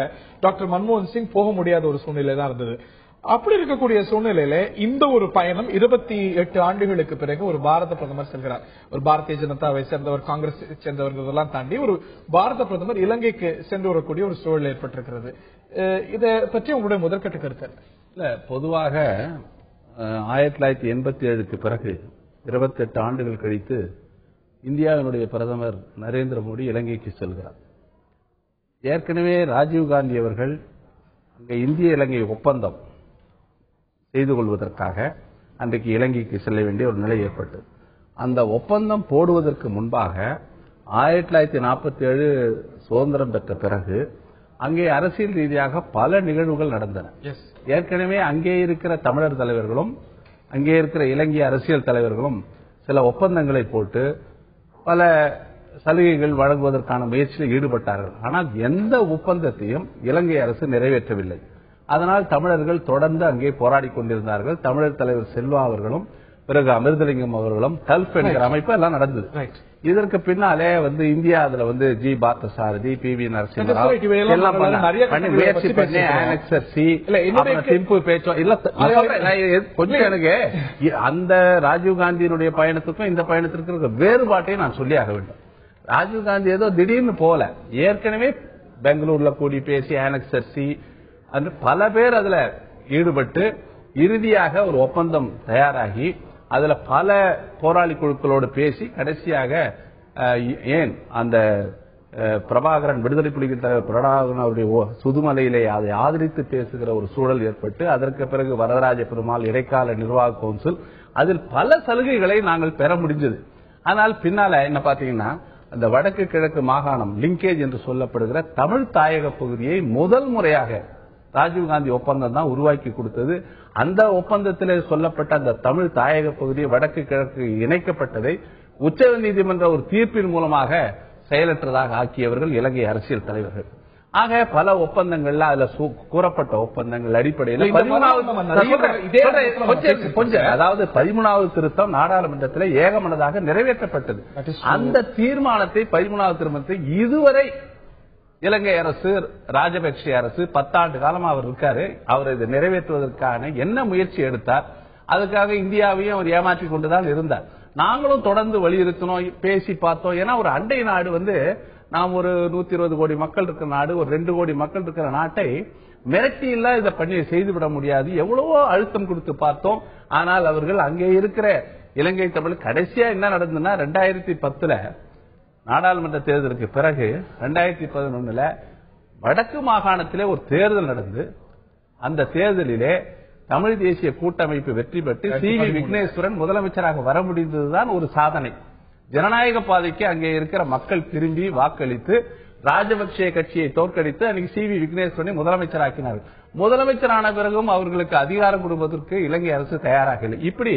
டாக்டர் மன்மோகன் சிங் போக முடியாத ஒரு சூழ்நிலை தான் இருந்தது. அப்படி இருக்கக்கூடிய சூழ்நிலையில இந்த ஒரு பயணம் 28 ஆண்டுகளுக்கு பிறகு ஒரு பாரத பிரதமர் செல்கிறார். ஒரு பாரதிய ஜனதாவை சேர்ந்தவர், காங்கிரஸ் சேர்ந்தவர்களெல்லாம் தாண்டி ஒரு பாரத பிரதமர் இலங்கைக்கு சென்று வரக்கூடிய ஒரு சூழல் ஏற்பட்டிருக்கிறது. இதை பற்றி உங்களுடைய முதற்கட்ட கருத்து இல்ல? பொதுவாக 1987க்கு பிறகு 28 ஆண்டுகள் கழித்து இந்தியாவினுடைய பிரதமர் நரேந்திர மோடி இலங்கைக்கு செல்கிறார். ஏற்கனவே ராஜீவ்காந்தி அவர்கள் அங்கே இந்திய இலங்கை ஒப்பந்தம் செய்து கொள்வதற்காக அன்றைக்கு இலங்கைக்கு செல்ல வேண்டிய ஒரு நிலை ஏற்பட்டது. அந்த ஒப்பந்தம் போடுவதற்கு முன்பாக 1947 சுதந்திரம் பெற்ற பிறகு அங்கே அரசியல் ரீதியாக பல நிகழ்வுகள் நடந்தன. ஏற்கனவே அங்கே இருக்கிற தமிழர் தலைவர்களும் அங்கே இருக்கிற இலங்கை அரசியல் தலைவர்களும் சில ஒப்பந்தங்களை போட்டு பல சலுகைகள் வழங்குவதற்கான முயற்சியில் ஈடுபட்டார்கள். ஆனால் எந்த ஒப்பந்தத்தையும் இலங்கை அரசு நிறைவேற்றவில்லை. அதனால் தமிழர்கள் தொடர்ந்து அங்கே போராடி கொண்டிருந்தார்கள். தமிழர் தலைவர் செல்வா அவர்களும் பிறகு அமிர்தலிங்கம் அவர்களும் டல்ப் என்கிற அமைப்பு எல்லாம் நடந்தது. இதற்கு பின்னாலே இந்தியா அதுல ஜி பார்த்தசாரதி, பி.வி. நரசிம்மராவ் எல்லாம் முயற்சி பண்ணி ஆனெக்சர் சி, திம்பு பேச்சோ இல்ல கொஞ்சம் எனக்கு அந்த ராஜீவ்காந்தியினுடைய பயணத்துக்கும் இந்த பயணத்திற்கும் வேறுபாட்டையும் நான் சொல்லி ஆக வேண்டும். ராஜீவ்காந்தி ஏதோ திடீர்னு போல, ஏற்கனவே பெங்களூர்ல கூடி பேசி ஆனெக்சர் சி பல பேர் அதுல ஈடுபட்டு இறுதியாக ஒரு ஒப்பந்தம் தயாராகி அதுல பல போராளி குழுக்களோடு பேசி கடைசியாக ஏன் அந்த பிரபாகரன், விடுதலை புலிகள் தலைவர் பிரபாகரன் அவருடைய சுதுமலையிலே அதை ஆதரித்து பேசுகிற ஒரு சூழல் ஏற்பட்டு அதற்கு பிறகு வரதராஜ பெருமாள் இடைக்கால நிர்வாக கவுன்சில், அதில் பல சலுகைகளை நாங்கள் பெற முடிஞ்சது. ஆனால் பின்னால என்ன பாத்தீங்கன்னா அந்த வடக்கு கிழக்கு மாகாணம் லிங்கேஜ் என்று சொல்லப்படுகிற தமிழ் தாயக பகுதியை முதல் முறையாக ராஜீவ்காந்தி ஒப்பந்தம் தான் உருவாக்கி கொடுத்தது. அந்த ஒப்பந்தத்தில் சொல்லப்பட்ட அந்த தமிழ் தாயக பகுதியை வடக்கு கிழக்கு இணைக்கப்பட்டதை உச்சநீதிமன்ற ஒரு தீர்ப்பின் மூலமாக செயலற்றதாக ஆக்கியவர்கள் இலங்கை அரசியல் தலைவர்கள். ஆக பல ஒப்பந்தங்கள்ல அதுல கூறப்பட்ட ஒப்பந்தங்கள் அடிப்படையில் 13வது திருத்தம் நாடாளுமன்றத்தில் ஏகமனதாக நிறைவேற்றப்பட்டது. அந்த தீர்மானத்தை 13வது திருமணத்தை இதுவரை இலங்கை அரசு, ராஜபக்சே அரசு 10 ஆண்டு காலமா அவர் இருக்காரு. அவர் இதை நிறைவேற்றுவதற்கான என்ன முயற்சி எடுத்தார்? அதுக்காக இந்தியாவையும் அவர் ஏமாற்றி கொண்டுதான் இருந்தார். நாங்களும் தொடர்ந்து வலியுறுத்தினோம், பேசி பார்த்தோம். ஏன்னா ஒரு அண்டை நாடு நாம் ஒரு 120 கோடி மக்கள் இருக்கிற நாடு, ஒரு 2 கோடி மக்கள் இருக்கிற நாட்டை மிரட்டி இல்ல இதை பண்ணி செய்துவிட முடியாது. எவ்வளவோ அழுத்தம் கொடுத்து பார்த்தோம். ஆனால் அவர்கள் அங்கே இருக்கிற இலங்கை தமிழ் கடைசியா என்ன நடந்ததுன்னா 2010 நாடாளுமன்ற தேர்தலுக்கு பிறகு 2011 வடக்கு மாகாணத்திலே ஒரு தேர்தல் நடந்து அந்த தேர்தலிலே தமிழ் தேசிய கூட்டமைப்பு வெற்றி பெற்று சி.வி. விக்னேஸ்வரன் முதலமைச்சராக வர முடிந்ததுதான் ஒரு சாதனை. ஜனநாயக பாதைக்கு அங்கே இருக்கிற மக்கள் திரும்பி வாக்களித்து ராஜபக்சே கட்சியை தோற்கடித்து அன்னைக்கு சி.வி. விக்னேஸ்வரனை முதலமைச்சராக்கினார்கள். முதலமைச்சரான பிறகும் அவர்களுக்கு அதிகாரம் கொடுப்பதற்கு இலங்கை அரசு தயாராக இல்லை. இப்படி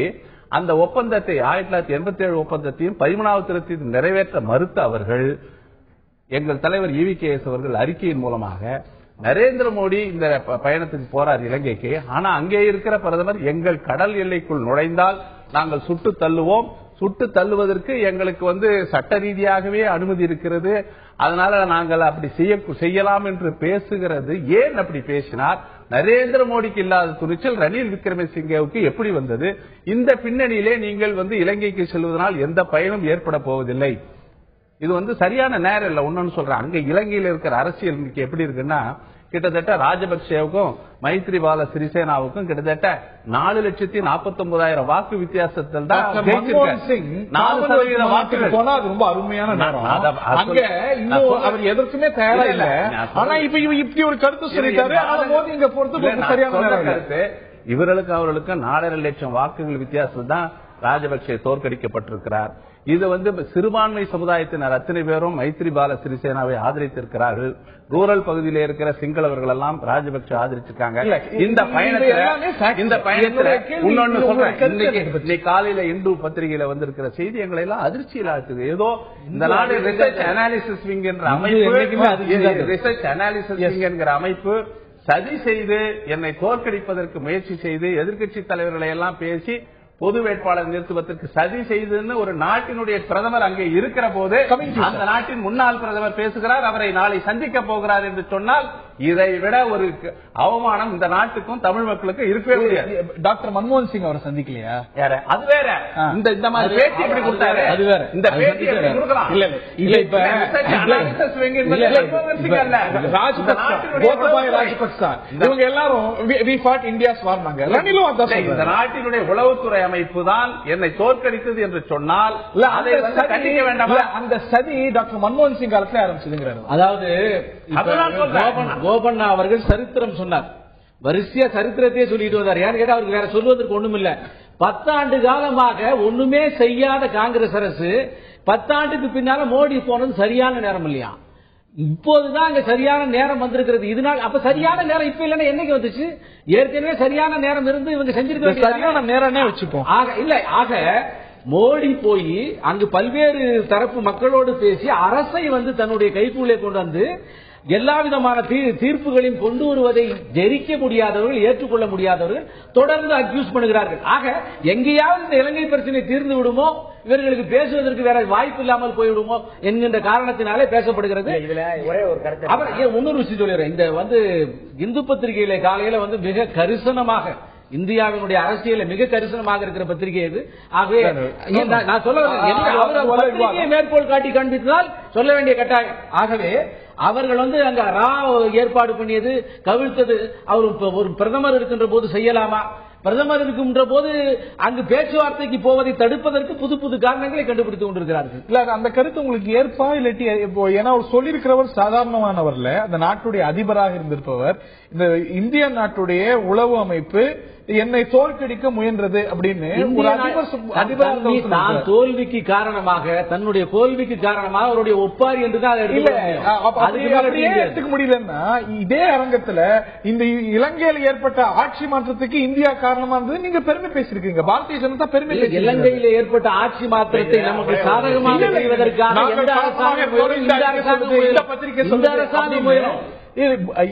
அந்த ஒப்பந்தத்தை 1987 ஒப்பந்தத்தையும் 13வது திருத்தத்தையும் நிறைவேற்ற மறுத்த அவர்கள், எங்கள் தலைவர் ஈ.வி.கே.எஸ். அவர்கள் அறிக்கையின் மூலமாக நரேந்திர மோடி இந்த பயணத்துக்கு போறார் இலங்கைக்கு. ஆனா அங்கே இருக்கிற பிரதமர் எங்கள் கடல் எல்லைக்குள் நுழைந்தால் நாங்கள் சுட்டு தள்ளுவோம், சுட்டு தள்ளுவதற்கு எங்களுக்கு சட்ட ரீதியாகவே அனுமதி இருக்கிறது, அதனால நாங்கள் அப்படி செய்யலாம் என்று பேசுகிறது. ஏன் அப்படி பேசினார்? நரேந்திர மோடிக்கு இல்லாத துணிச்சல் ரணில் விக்ரமசிங்கேவுக்கு எப்படி வந்தது? இந்த பின்னணியிலே நீங்கள் இலங்கைக்கு செல்வதனால் எந்த பயனும் ஏற்பட போவதில்லை. இது சரியான நேரம் இல்ல. ஒன்னு சொல்றேன், அங்க இலங்கையில் இருக்கிற அரசியல் இன்னைக்கு எப்படி இருக்குன்னா, கிட்டத்தட்ட ராஜபக்சேவுக்கும் மைத்ரிபால சிறிசேனாவுக்கும் கிட்டத்தட்ட 4,49,000 வாக்கு வித்தியாசத்தில் தான் மன்மோகன் 4% வாக்குகள் போனா அது ரொம்ப அருமையான நேரம். அங்க இன்னும் அவர் எதற்குமே தயாரா இல்ல. ஆனா இப்படி ஒரு கருத்து சொல்லிட்டாரு. மோடி இங்க பொறுத்து சரியான கருத்து. இவர்களுக்கு அவர்களுக்கு 4.5 லட்சம் வாக்குகள் வித்தியாசம் தான் ராஜபக்சே தோற்கடிக்கப்பட்டிருக்கிறார். இது சிறுபான்மை சமுதாயத்தினர் அத்தனை பேரும் மைத்ரிபால சிறிசேனாவை ஆதரித்திருக்கிறார்கள். ரூரல் பகுதியில் இருக்கிற சிங்களவர்கள் எல்லாம் ராஜபக்சே ஆதரிச்சிருக்காங்க. இந்த பயணத்துல இன்னொன்னு சொல்றேன், காலையில இந்து பத்திரிகையில வந்திருக்கிற செய்தி எங்களை எல்லாம் அதிர்ச்சியில் ஆக்குது. ஏதோ இந்த நாடு ரிசர்ச் அனாலிசிஸ் விங் என்ற அமைப்பு சதி செய்து என்னை தோற்கடிப்பதற்கு முயற்சி செய்து எதிர்க்கட்சி தலைவர்களை எல்லாம் பேசி பொது வேட்பாளர் நிறுத்துவதற்கு சதி செய்துன்னு ஒரு நாட்டினுடைய பிரதமர் அங்கே இருக்கிற போது அந்த நாட்டின் முன்னாள் பிரதமர் பேசுகிறார், அவரை நாளை சந்திக்க போகிறார் என்று சொன்னால் இதை விட ஒரு அவமானம் இந்த நாட்டுக்கும் தமிழ் மக்களுக்கும் இருக்கவே முடியாது. டாக்டர் மன்மோகன் சிங் அவரை சந்திக்கலையா? அது வேற. இந்த மாதிரி பேட்டி எப்படி கொடுத்தாரு? அது வேற. இந்த பேட்டி எப்படி கொடுக்கலாம்? இல்ல இப்ப ராஜபக்சா இவங்க எல்லாரும் இந்த நாட்டினுடைய உளவுத்துறை அமைப்பு தான் என்னை தோற்கடித்தது என்று சொன்னால் அதை கண்டிக்க வேண்டாம். அந்த சதி டாக்டர் மன்மோகன் சிங் காலத்துல ஆரம்பிச்சதுங்கிறாரு. அதாவது கோபண்ணா அவர்கள் சரித்திரம் சொன்னார், வரிசையா சரித்திரத்தையே சொல்லிட்டு வந்தார். ஏன்னு கேட்டா அவருக்கு வேற சொல்வதற்கு ஒண்ணும் இல்ல. 10 ஆண்டு காலமாக ஒண்ணுமே செய்யாத காங்கிரஸ் அரசு 10 ஆண்டுக்கு பின்னால மோடி போனது சரியான நேரம் இல்லையா? இப்போதுதான் அங்க சரியான நேரம் வந்திருக்கிறது. இதனால் அப்ப சரியான நேரம் இப்ப இல்லன்னா என்னைக்கு வந்துச்சு? ஏற்கனவே சரியான நேரம் இருந்து இவங்க செஞ்சிருக்க சரியான நேரமே வச்சுப்போம். ஆக மோடி போய் அங்கு பல்வேறு தரப்பு மக்களோடு பேசி அரசை தன்னுடைய கைக்குள்ளே கொண்டு வந்து எல்லா விதமான தீர்ப்புகளையும் கொண்டு வருவதை ஜெரிக்க முடியாதவர்கள், ஏற்றுக்கொள்ள முடியாதவர்கள் தொடர்ந்து அக்யூஸ் பண்ணுகிறார்கள். ஆக எங்கேயாவது இந்த இலங்கை பிரச்சனை தீர்ந்து விடுமோ, இவர்களுக்கு பேசுவதற்கு வேற வாய்ப்பு இல்லாமல் போய்விடுமோ என்கின்ற காரணத்தினாலே பேசப்படுகிறது. அவர் இன்னொரு விஷயம் சொல்லிடுறேன். இந்த இந்து பத்திரிகையில காலையில மிக கரிசனமாக இந்தியாவினுடைய அரசியல மிக கரிசனமாக இருக்கிற பத்திரிகை இது. ஆகவே நான் சொல்ல மேற்கோள் காட்டி காண்பித்ததால் சொல்ல வேண்டிய கட்டாயம். ஆகவே அவர்கள் அங்க ஏற்பாடு பண்ணியது கவிழ்த்தது அவர் ஒரு பிரதமர் இருக்கின்ற போது செய்யலாமா? பிரதமர் இருக்கின்ற போது அங்கு பேச்சுவார்த்தைக்கு போவதை தடுப்பதற்கு புது புது காரணங்களை கண்டுபிடித்துக் கொண்டிருக்கிறார்கள். இல்ல அந்த கருத்து உங்களுக்கு ஏற்பா இல்லாட்டி? ஏன்னா அவர் சொல்லியிருக்கிறவர் சாதாரணமானவர்ல, அந்த நாட்டுடைய அதிபராக இருந்திருப்பவர், இந்த இந்திய நாட்டுடைய உளவு அமைப்பு என்னை தோற்கடிக்க முயன்றது அப்படின்னு ஒரு அதிபர் தோல்விக்கு காரணமாக, தன்னுடைய தோல்விக்கு காரணமாக அவருடைய ஒப்பாரி என்றுதான் எடுத்துக்க முடியலன்னா, இதே அரங்கத்துல இந்த இலங்கையில் ஏற்பட்ட ஆட்சி மாற்றத்துக்கு இந்தியா காரணமானது நீங்க பெருமை பேசிருக்கீங்க. பாரதிய ஜனதா பெருமை. இலங்கையில் ஏற்பட்ட ஆட்சி மாற்றத்தை நமக்கு சாதகமாக செய்வதற்காக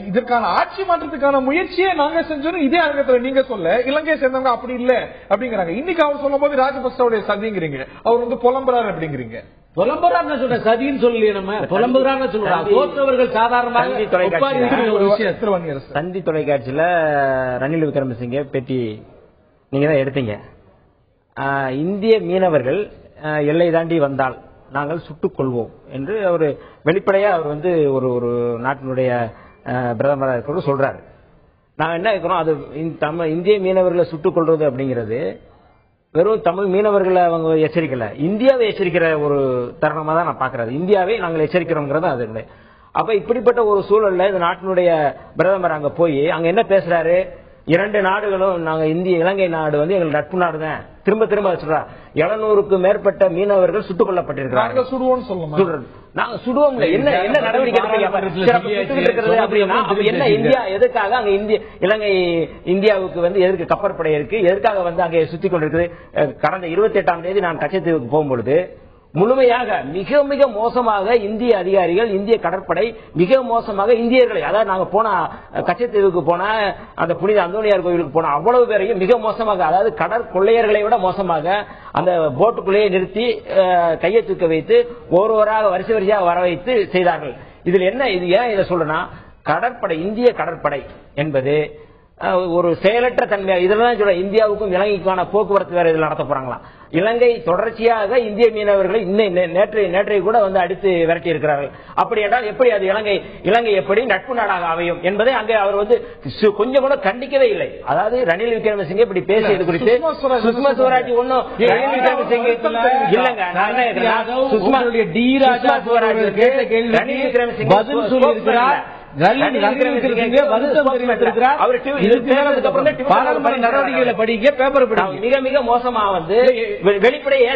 இதற்கான ஆட்சி மாற்றத்துக்கான முயற்சியை நாங்க செஞ்சோம். இதே அரங்கத்துல நீங்க சொல்ல இலங்கையை சேர்ந்தவங்க அப்படி இல்ல அப்படிங்கிறாங்க. இன்னைக்கு அவர் சொல்லும் போது ராஜபக்சேவுடைய சதிங்கிறீங்க, அவர் புலம்புறாரு அப்படிங்கிறீங்க. புலம்புறான்னு சொல்ற சதின்னு சொல்லலையே, நம்ம புலம்புறான்னு சொல்றோம். தோற்றவர்கள் சாதாரணமாக தந்தி தொலைக்காட்சியில ரணில் விக்ரமசிங்கே பேட்டி நீங்க தான் எடுத்தீங்க. இந்திய மீனவர்கள் எல்லை தாண்டி வந்தால் நாங்கள் சுட்டுக் கொள்வோம் என்று அவர் வெளிப்படையா அவர் ஒரு நாட்டினுடைய பிரதமராக இருக்கிற சொல்றாரு. நாங்க என்ன இருக்கிறோம், அது இந்திய மீனவர்களை சுட்டுக் கொள்வது அப்படிங்கிறது வெறும் தமிழ் மீனவர்களை அவங்க எச்சரிக்கல, இந்தியாவை எச்சரிக்கிற ஒரு தருணமா தான் நான் பாக்குறது. இந்தியாவை நாங்கள் எச்சரிக்கிறோங்கிறது அது இல்லை. அப்ப இப்படிப்பட்ட ஒரு சூழல்ல இந்த நாட்டினுடைய பிரதமர் அங்க போய் அங்க என்ன பேசுறாரு? 2 நாடுகளும் நாங்க இலங்கை நாடு எங்களுக்கு நட்பு நாடு தான். திரும்ப திரும்ப சொல்றா 700க்கும் மேற்பட்ட மீனவர்கள் சுட்டுக் கொல்லப்பட்டிருக்கிறாங்க. நாங்க சுடுவோம். என்ன நடவடிக்கை என்ன? இந்தியா எதுக்காக அங்க இந்தியாவுக்கு எதற்கு கப்பற்படை இருக்கு? எதுக்காக அங்கே சுத்தி கொண்டிருக்குது? கடந்த 28ஆம் தேதி நான் கச்சத்தீவுக்கு போகும்பொழுது முழுமையாக மிக மிக மோசமாக இந்திய அதிகாரிகள், இந்திய கடற்படை மிக மோசமாக இந்தியர்களை, அதாவது நாங்க போன கச்சத்தீவுக்கு போன அந்த புனித அந்தோனியார் கோவிலுக்கு போன அவ்வளவு பேரையும் மிக மோசமாக, அதாவது கடற்கொள்ளையர்களை விட மோசமாக அந்த போட்டுக்குள்ளேயே நிறுத்தி கையை தூக்க வைத்து ஒருவராக வரிசையாக வர வைத்து செய்தார்கள். இதுல என்ன, இது ஏன் இதை சொல்றேன்னா, கடற்படை, இந்திய கடற்படை என்பது ஒரு செயலற்ற தன்மை. இதெல்லாம் சொல்ல இந்தியாவுக்கும் இலங்கைக்கான போக்குவரத்து வேற இதில் நடத்த போறாங்களா? இலங்கை தொடர்ச்சியாக இந்திய மீனவர்களை நேற்றைய கூட வந்து அடித்து விரட்டி இருக்கிறார்கள். அப்படி என்றால் எப்படி அது இலங்கை எப்படி நட்பு நாடாக அமையும் என்பதை அங்கே அவர் வந்து கொஞ்சம் கூட கண்டிக்கவே இல்லை. அதாவது ரணில் விக்ரமசிங்கே இப்படி பேசியது குறித்து சுஷ்மா ஸ்வராஜ் ஒன்னும் ரணில் விக்ரமசிங்கே இல்லங்க, சுஷ்மா ஸ்வராஜ் ரணில் விக்ரமசிங்கே பதில் சொல்லியிருக்கிறார். மிக மிக மோசமா வந்து வெளிப்படையே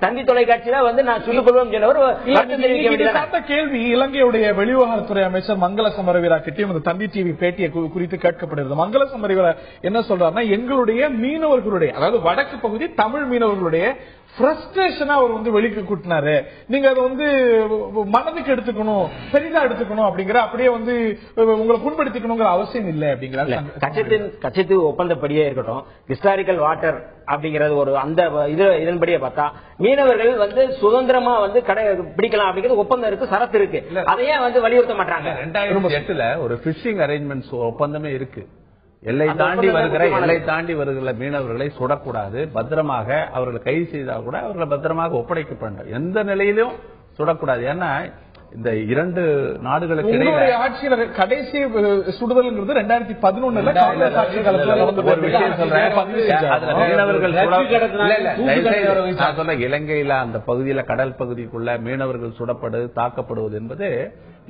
தந்தி தொலைக்காட்சியில வந்து நான் சொல்லிக் கொள்வோம் கேள்வி இலங்கையுடைய வெளிவிவகாரத்துறை அமைச்சர் மங்கள சமரவீரா கிட்டையும் இந்த தந்தி டிவி பேட்டியை குறித்து கேட்கப்படுகிறது. மங்கள சமரவீரா என்ன சொல்றாருன்னா, எங்களுடைய மீனவர்களுடைய, அதாவது வடக்கு பகுதி தமிழ் மீனவர்களுடைய ஃப்ரஸ்ட்ரேஷனா அவர் வந்து வெளிக்கு கூட்டினாரு. நீங்க அதை வந்து மனதுக்கு எடுத்துக்கணும், பெரிதா எடுத்துக்கணும் அப்படிங்கிற, அப்படியே வந்து உங்களை புண்படுத்திக்கணுங்கிற அவசியம் இல்லை அப்படிங்கிற. கச்சத்தீவு ஒப்பந்தப்படியே இருக்கட்டும், ஹிஸ்டாரிக்கல் வாட்டர் அப்படிங்கறது ஒரு அந்த இதன்படியே பார்த்தா மீனவர்கள் வந்து சுதந்திரமா வந்து கடை பிடிக்கலாம் அப்படிங்கிறது ஒப்பந்தம் இருக்கு, சரத்து இருக்கு. அதையே வந்து வலியுறுத்த மாட்டாங்க. 2008 ஒரு பிஷிங் அரேஞ்ச்மெண்ட்ஸ் ஒப்பந்தமே இருக்கு. எல்லை தாண்டி வருகிற மீனவர்களை சுடக்கூடாது, பத்திரமாக அவர்களை கைது செய்தால் கூட அவர்களை பத்திரமாக ஒப்படைக்கப்பட எந்த நிலையிலும் சுடக்கூடாது. ஏன்னா இந்த இரண்டு நாடுகளுக்கு இடையே ஆட்சியில் கடைசி சுடுதல்ங்கிறது 2011 காங்கிரஸ் ஆட்சி காலத்தில் ஒரு விஷயம் சொல்றேன். மீனவர்கள் இலங்கையில அந்த பகுதியில கடல் பகுதிக்குள்ள மீனவர்கள் சுடப்படுவது, தாக்கப்படுவது என்பது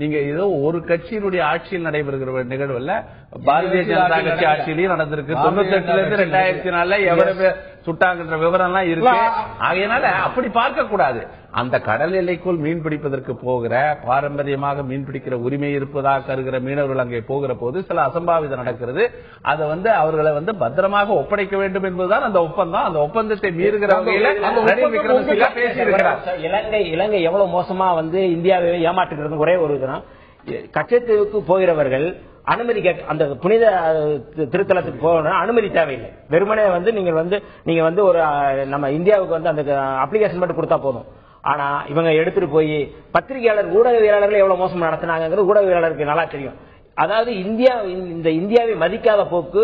நீங்க ஏதோ ஒரு கட்சியினுடைய ஆட்சியில் நடைபெறுகிற நிகழ்வு அல்ல. பாரதிய ஜனதா கட்சி ஆட்சியிலையும் நடந்திருக்கு. 98 இருந்து 2004 எவ்வளவு சுட்டாங்கன்ற விவரம் எல்லாம் இருக்கு. ஆகையினால அப்படி பார்க்க கூடாது. அந்த கடல் எல்லைக்குள் மீன் பிடிப்பதற்கு போகிற, பாரம்பரியமாக மீன் பிடிக்கிற உரிமை இருப்பதாக கருகிற மீனவர்கள் அங்கே போகிற போது சில அசம்பாவிதம் நடக்கிறது. அதை வந்து அவர்களை வந்து பத்திரமாக ஒப்படைக்க வேண்டும் என்பதுதான் அந்த ஒப்பந்தம். அந்த ஒப்பந்தத்தை மீறுகிற வகையில் பேசியிருக்கிறார். இலங்கை எவ்வளவு மோசமா வந்து இந்தியாவை ஏமாற்றுகிறது ஒரே ஒரு இதுதான், கச்சத்தீவுக்கு போகிறவர்கள் அனுமதி அந்த புனித திருத்தலத்துக்கு போக அனுமதி தேவையில்லை. வெறுமனே வந்து நீங்க வந்து ஒரு நம்ம இந்தியாவுக்கு வந்து அந்த அப்ளிகேஷன் மட்டும் கொடுத்தா போதும். ஆனா இவங்க எடுத்துட்டு போய் பத்திரிகையாளர், ஊடகவியலாளர்கள் எவ்வளவு மோசம் நடத்தினாங்கிறது ஊடகவியலாளருக்கு நல்லா தெரியும். அதாவது இந்தியாவை மதிக்காத போக்கு,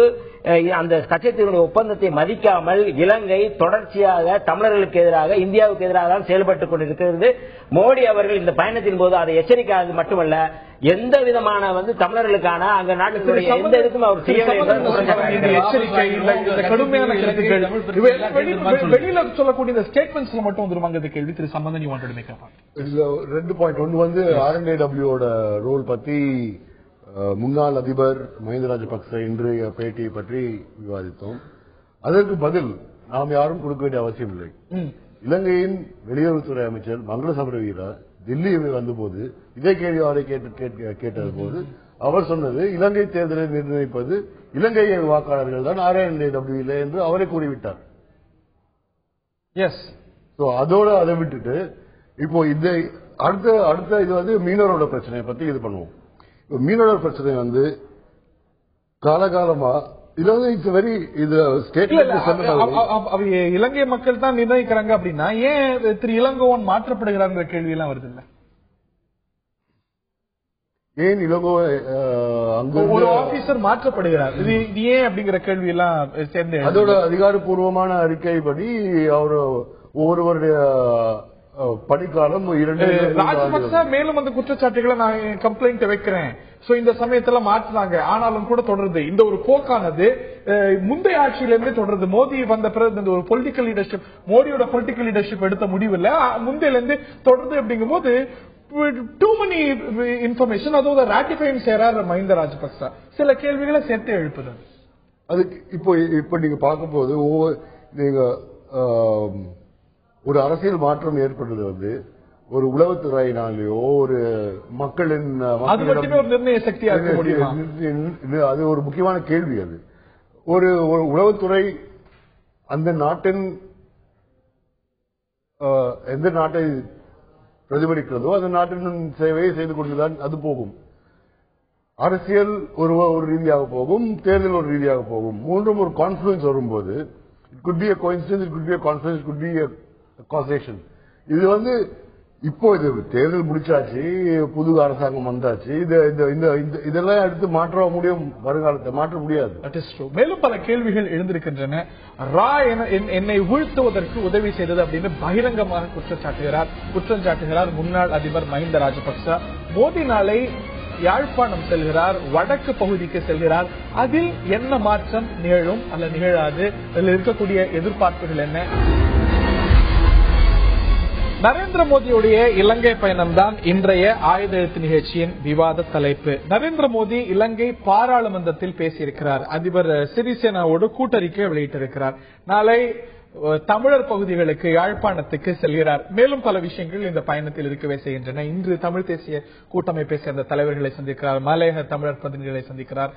அந்த கச்சத்தீவுடைய ஒப்பந்தத்தை மதிக்காமல் இலங்கை தொடர்ச்சியாக தமிழர்களுக்கு எதிராக, இந்தியாவுக்கு எதிராக தான் செயல்பட்டுக் கொண்டிருக்கிறது. மோடி அவர்கள் இந்த பயணத்தின் போது அதை எச்சரிக்காது மட்டுமல்ல, எந்த விதமான வந்து தமிழர்களுக்கான அங்க நாட்டுடைய எந்த இதுக்கும் அவர் கடுமையான கருத்துக்கள் வெளியில சொல்லக்கூடிய இந்த ஸ்டேட்மெண்ட்ஸ்ல மட்டும் வந்துருவாங்க. கேள்வி திரு Sampanthan you want to make a இதுல 2 பாயிண்ட். ஒன்னு வந்து RNAW ரோல் பத்தி முன்னாள் அதிபர் மஹிந்த ராஜபக்ச இன்றைய பேட்டியை பற்றி விவாதித்தோம். அதற்கு பதில் நாம் யாரும் கொடுக்க வேண்டிய அவசியம் இல்லை. இலங்கையின் வெளியுறவுத்துறை அமைச்சர் மங்கள சமரவீரா தில்லி வந்தபோது இதே கேள்வி அவரை கேட்டது போது அவர் சொன்னது, இலங்கை தேர்தலை நிர்ணயிப்பது இலங்கை வாக்காளர்கள் தான், RNAW இல்லை என்று அவரை கூறிவிட்டார். எஸ். அதோட அதை விட்டுட்டு இப்போ இந்த அடுத்த இது வந்து மீனவரோட பிரச்சனையை பத்தி இது பண்ணுவோம். மீனவர் பிரச்சனை வந்து காலகாலமா இலங்கை மக்கள் தான் நிர்ணயிக்கிறாங்க அப்படின்னா ஏன் திரு இளங்கோவன் மாற்றப்படுகிறாங்க கேள்வி எல்லாம் வருது இல்ல? ஏன் இளங்கோவன் அங்க ஒரு ஆபீசர் மாற்றப்படுகிறார், இது ஏன் அப்படிங்கிற கேள்வி எல்லாம் சேர்ந்து அதோட அதிகாரப்பூர்வமான அறிக்கைப்படி அவர் ஒவ்வொருவருடைய படிக்காலம் 2 ராஜபக்ச மேலும் அந்த குற்றச்சாட்டுகளை நான் கம்ப்ளைண்ட் வைக்கிறேன். சோ இந்த சமயத்துல மாற்றினாங்க, ஆனாலும் கூட தொடருது. இந்த ஒரு போக்கானது முந்தைய ஆட்சியிலிருந்து தொடருது. மோடி வந்த பிறகு இந்த ஒரு பொலிட்டிக்கல் லீடர்ஷிப், மோடியோட பொலிட்டிக்கல் லீடர்ஷிப் எடுத்த முடிவில் முந்தையில இருந்து தொடருது. அப்படிங்கும் போது டூ மணி இன்ஃபர்மேஷன், அதோட ராட்டிஃபைங் செய்யறாரு மஹிந்த ராஜபக்ச, சில கேள்விகளை சேர்த்து எழுப்புது. அது இப்போ நீங்க பார்க்கும்போது நீங்க ஒரு அரசியல் மாற்றம் ஏற்படுறது வந்து ஒரு உளவுத்துறையினாலேயோ ஒரு மக்களின் நிர்ணய சக்தியா இருக்க முடியுமா? அது ஒரு முக்கியமான கேள்வி. அது ஒரு உளவுத்துறை அந்த நாட்டின் எந்த நாட்டை பிரதிபலிக்கிறதோ அந்த நாட்டின் சேவையை செய்து கொண்டுதான் அது போகும். அரசியல் ஒரு ரீதியாக போகும், தேர்தல் ஒரு ரீதியாக போகும். மூன்றும் ஒரு கான்ஃபிடன்ஸ் வரும்போது it could be a coincidence, it could be a confidence, it could be a causation. இது இப்போ இது தேர்தல் முடிச்சாச்சு, புது அரசாங்கம் வந்தாச்சு, இதெல்லாம் எடுத்து மாற்ற முடியும், வருங்காலத்தை மாற்ற முடியாது. மேலும் பல கேள்விகள் எழுந்திருக்கின்றன. ரா என்னை வீழ்த்துவதற்கு உதவி செய்தது அப்படின்னு பகிரங்கமாக குற்றம் சாட்டுகிறார் முன்னாள் அதிபர் மஹிந்த ராஜபக்ச. மோடி நாளை யாழ்ப்பாணம் செல்கிறார், வடக்கு பகுதிக்கு செல்கிறார். அதில் என்ன மாற்றம் நிகழும் அல்ல நிகழாது, அதில் இருக்கக்கூடிய எதிர்பார்ப்புகள் என்ன? நரேந்திர மோடியுடைய இலங்கை பயணம் தான் இன்றைய ஆயுத எழுத்து நிகழ்ச்சியின் விவாத தலைப்பு. நரேந்திர மோடி இலங்கை பாராளுமன்றத்தில் பேசியிருக்கிறார். அதிபர் சிறிசேனாவோடு கூட்டறிக்கை வெளியிட்டிருக்கிறார். நாளை தமிழர் பகுதிகளுக்கு யாழ்ப்பாணத்துக்கு செல்கிறார். மேலும் பல விஷயங்கள் இந்த பயணத்தில் இருக்கவே செய்கின்றன. இன்று தமிழ் தேசிய கூட்டமைப்பை சேர்ந்த தலைவர்களை சந்திக்கிறார், மலையக தமிழர் பிரதிநிதிகளை சந்திக்கிறார்,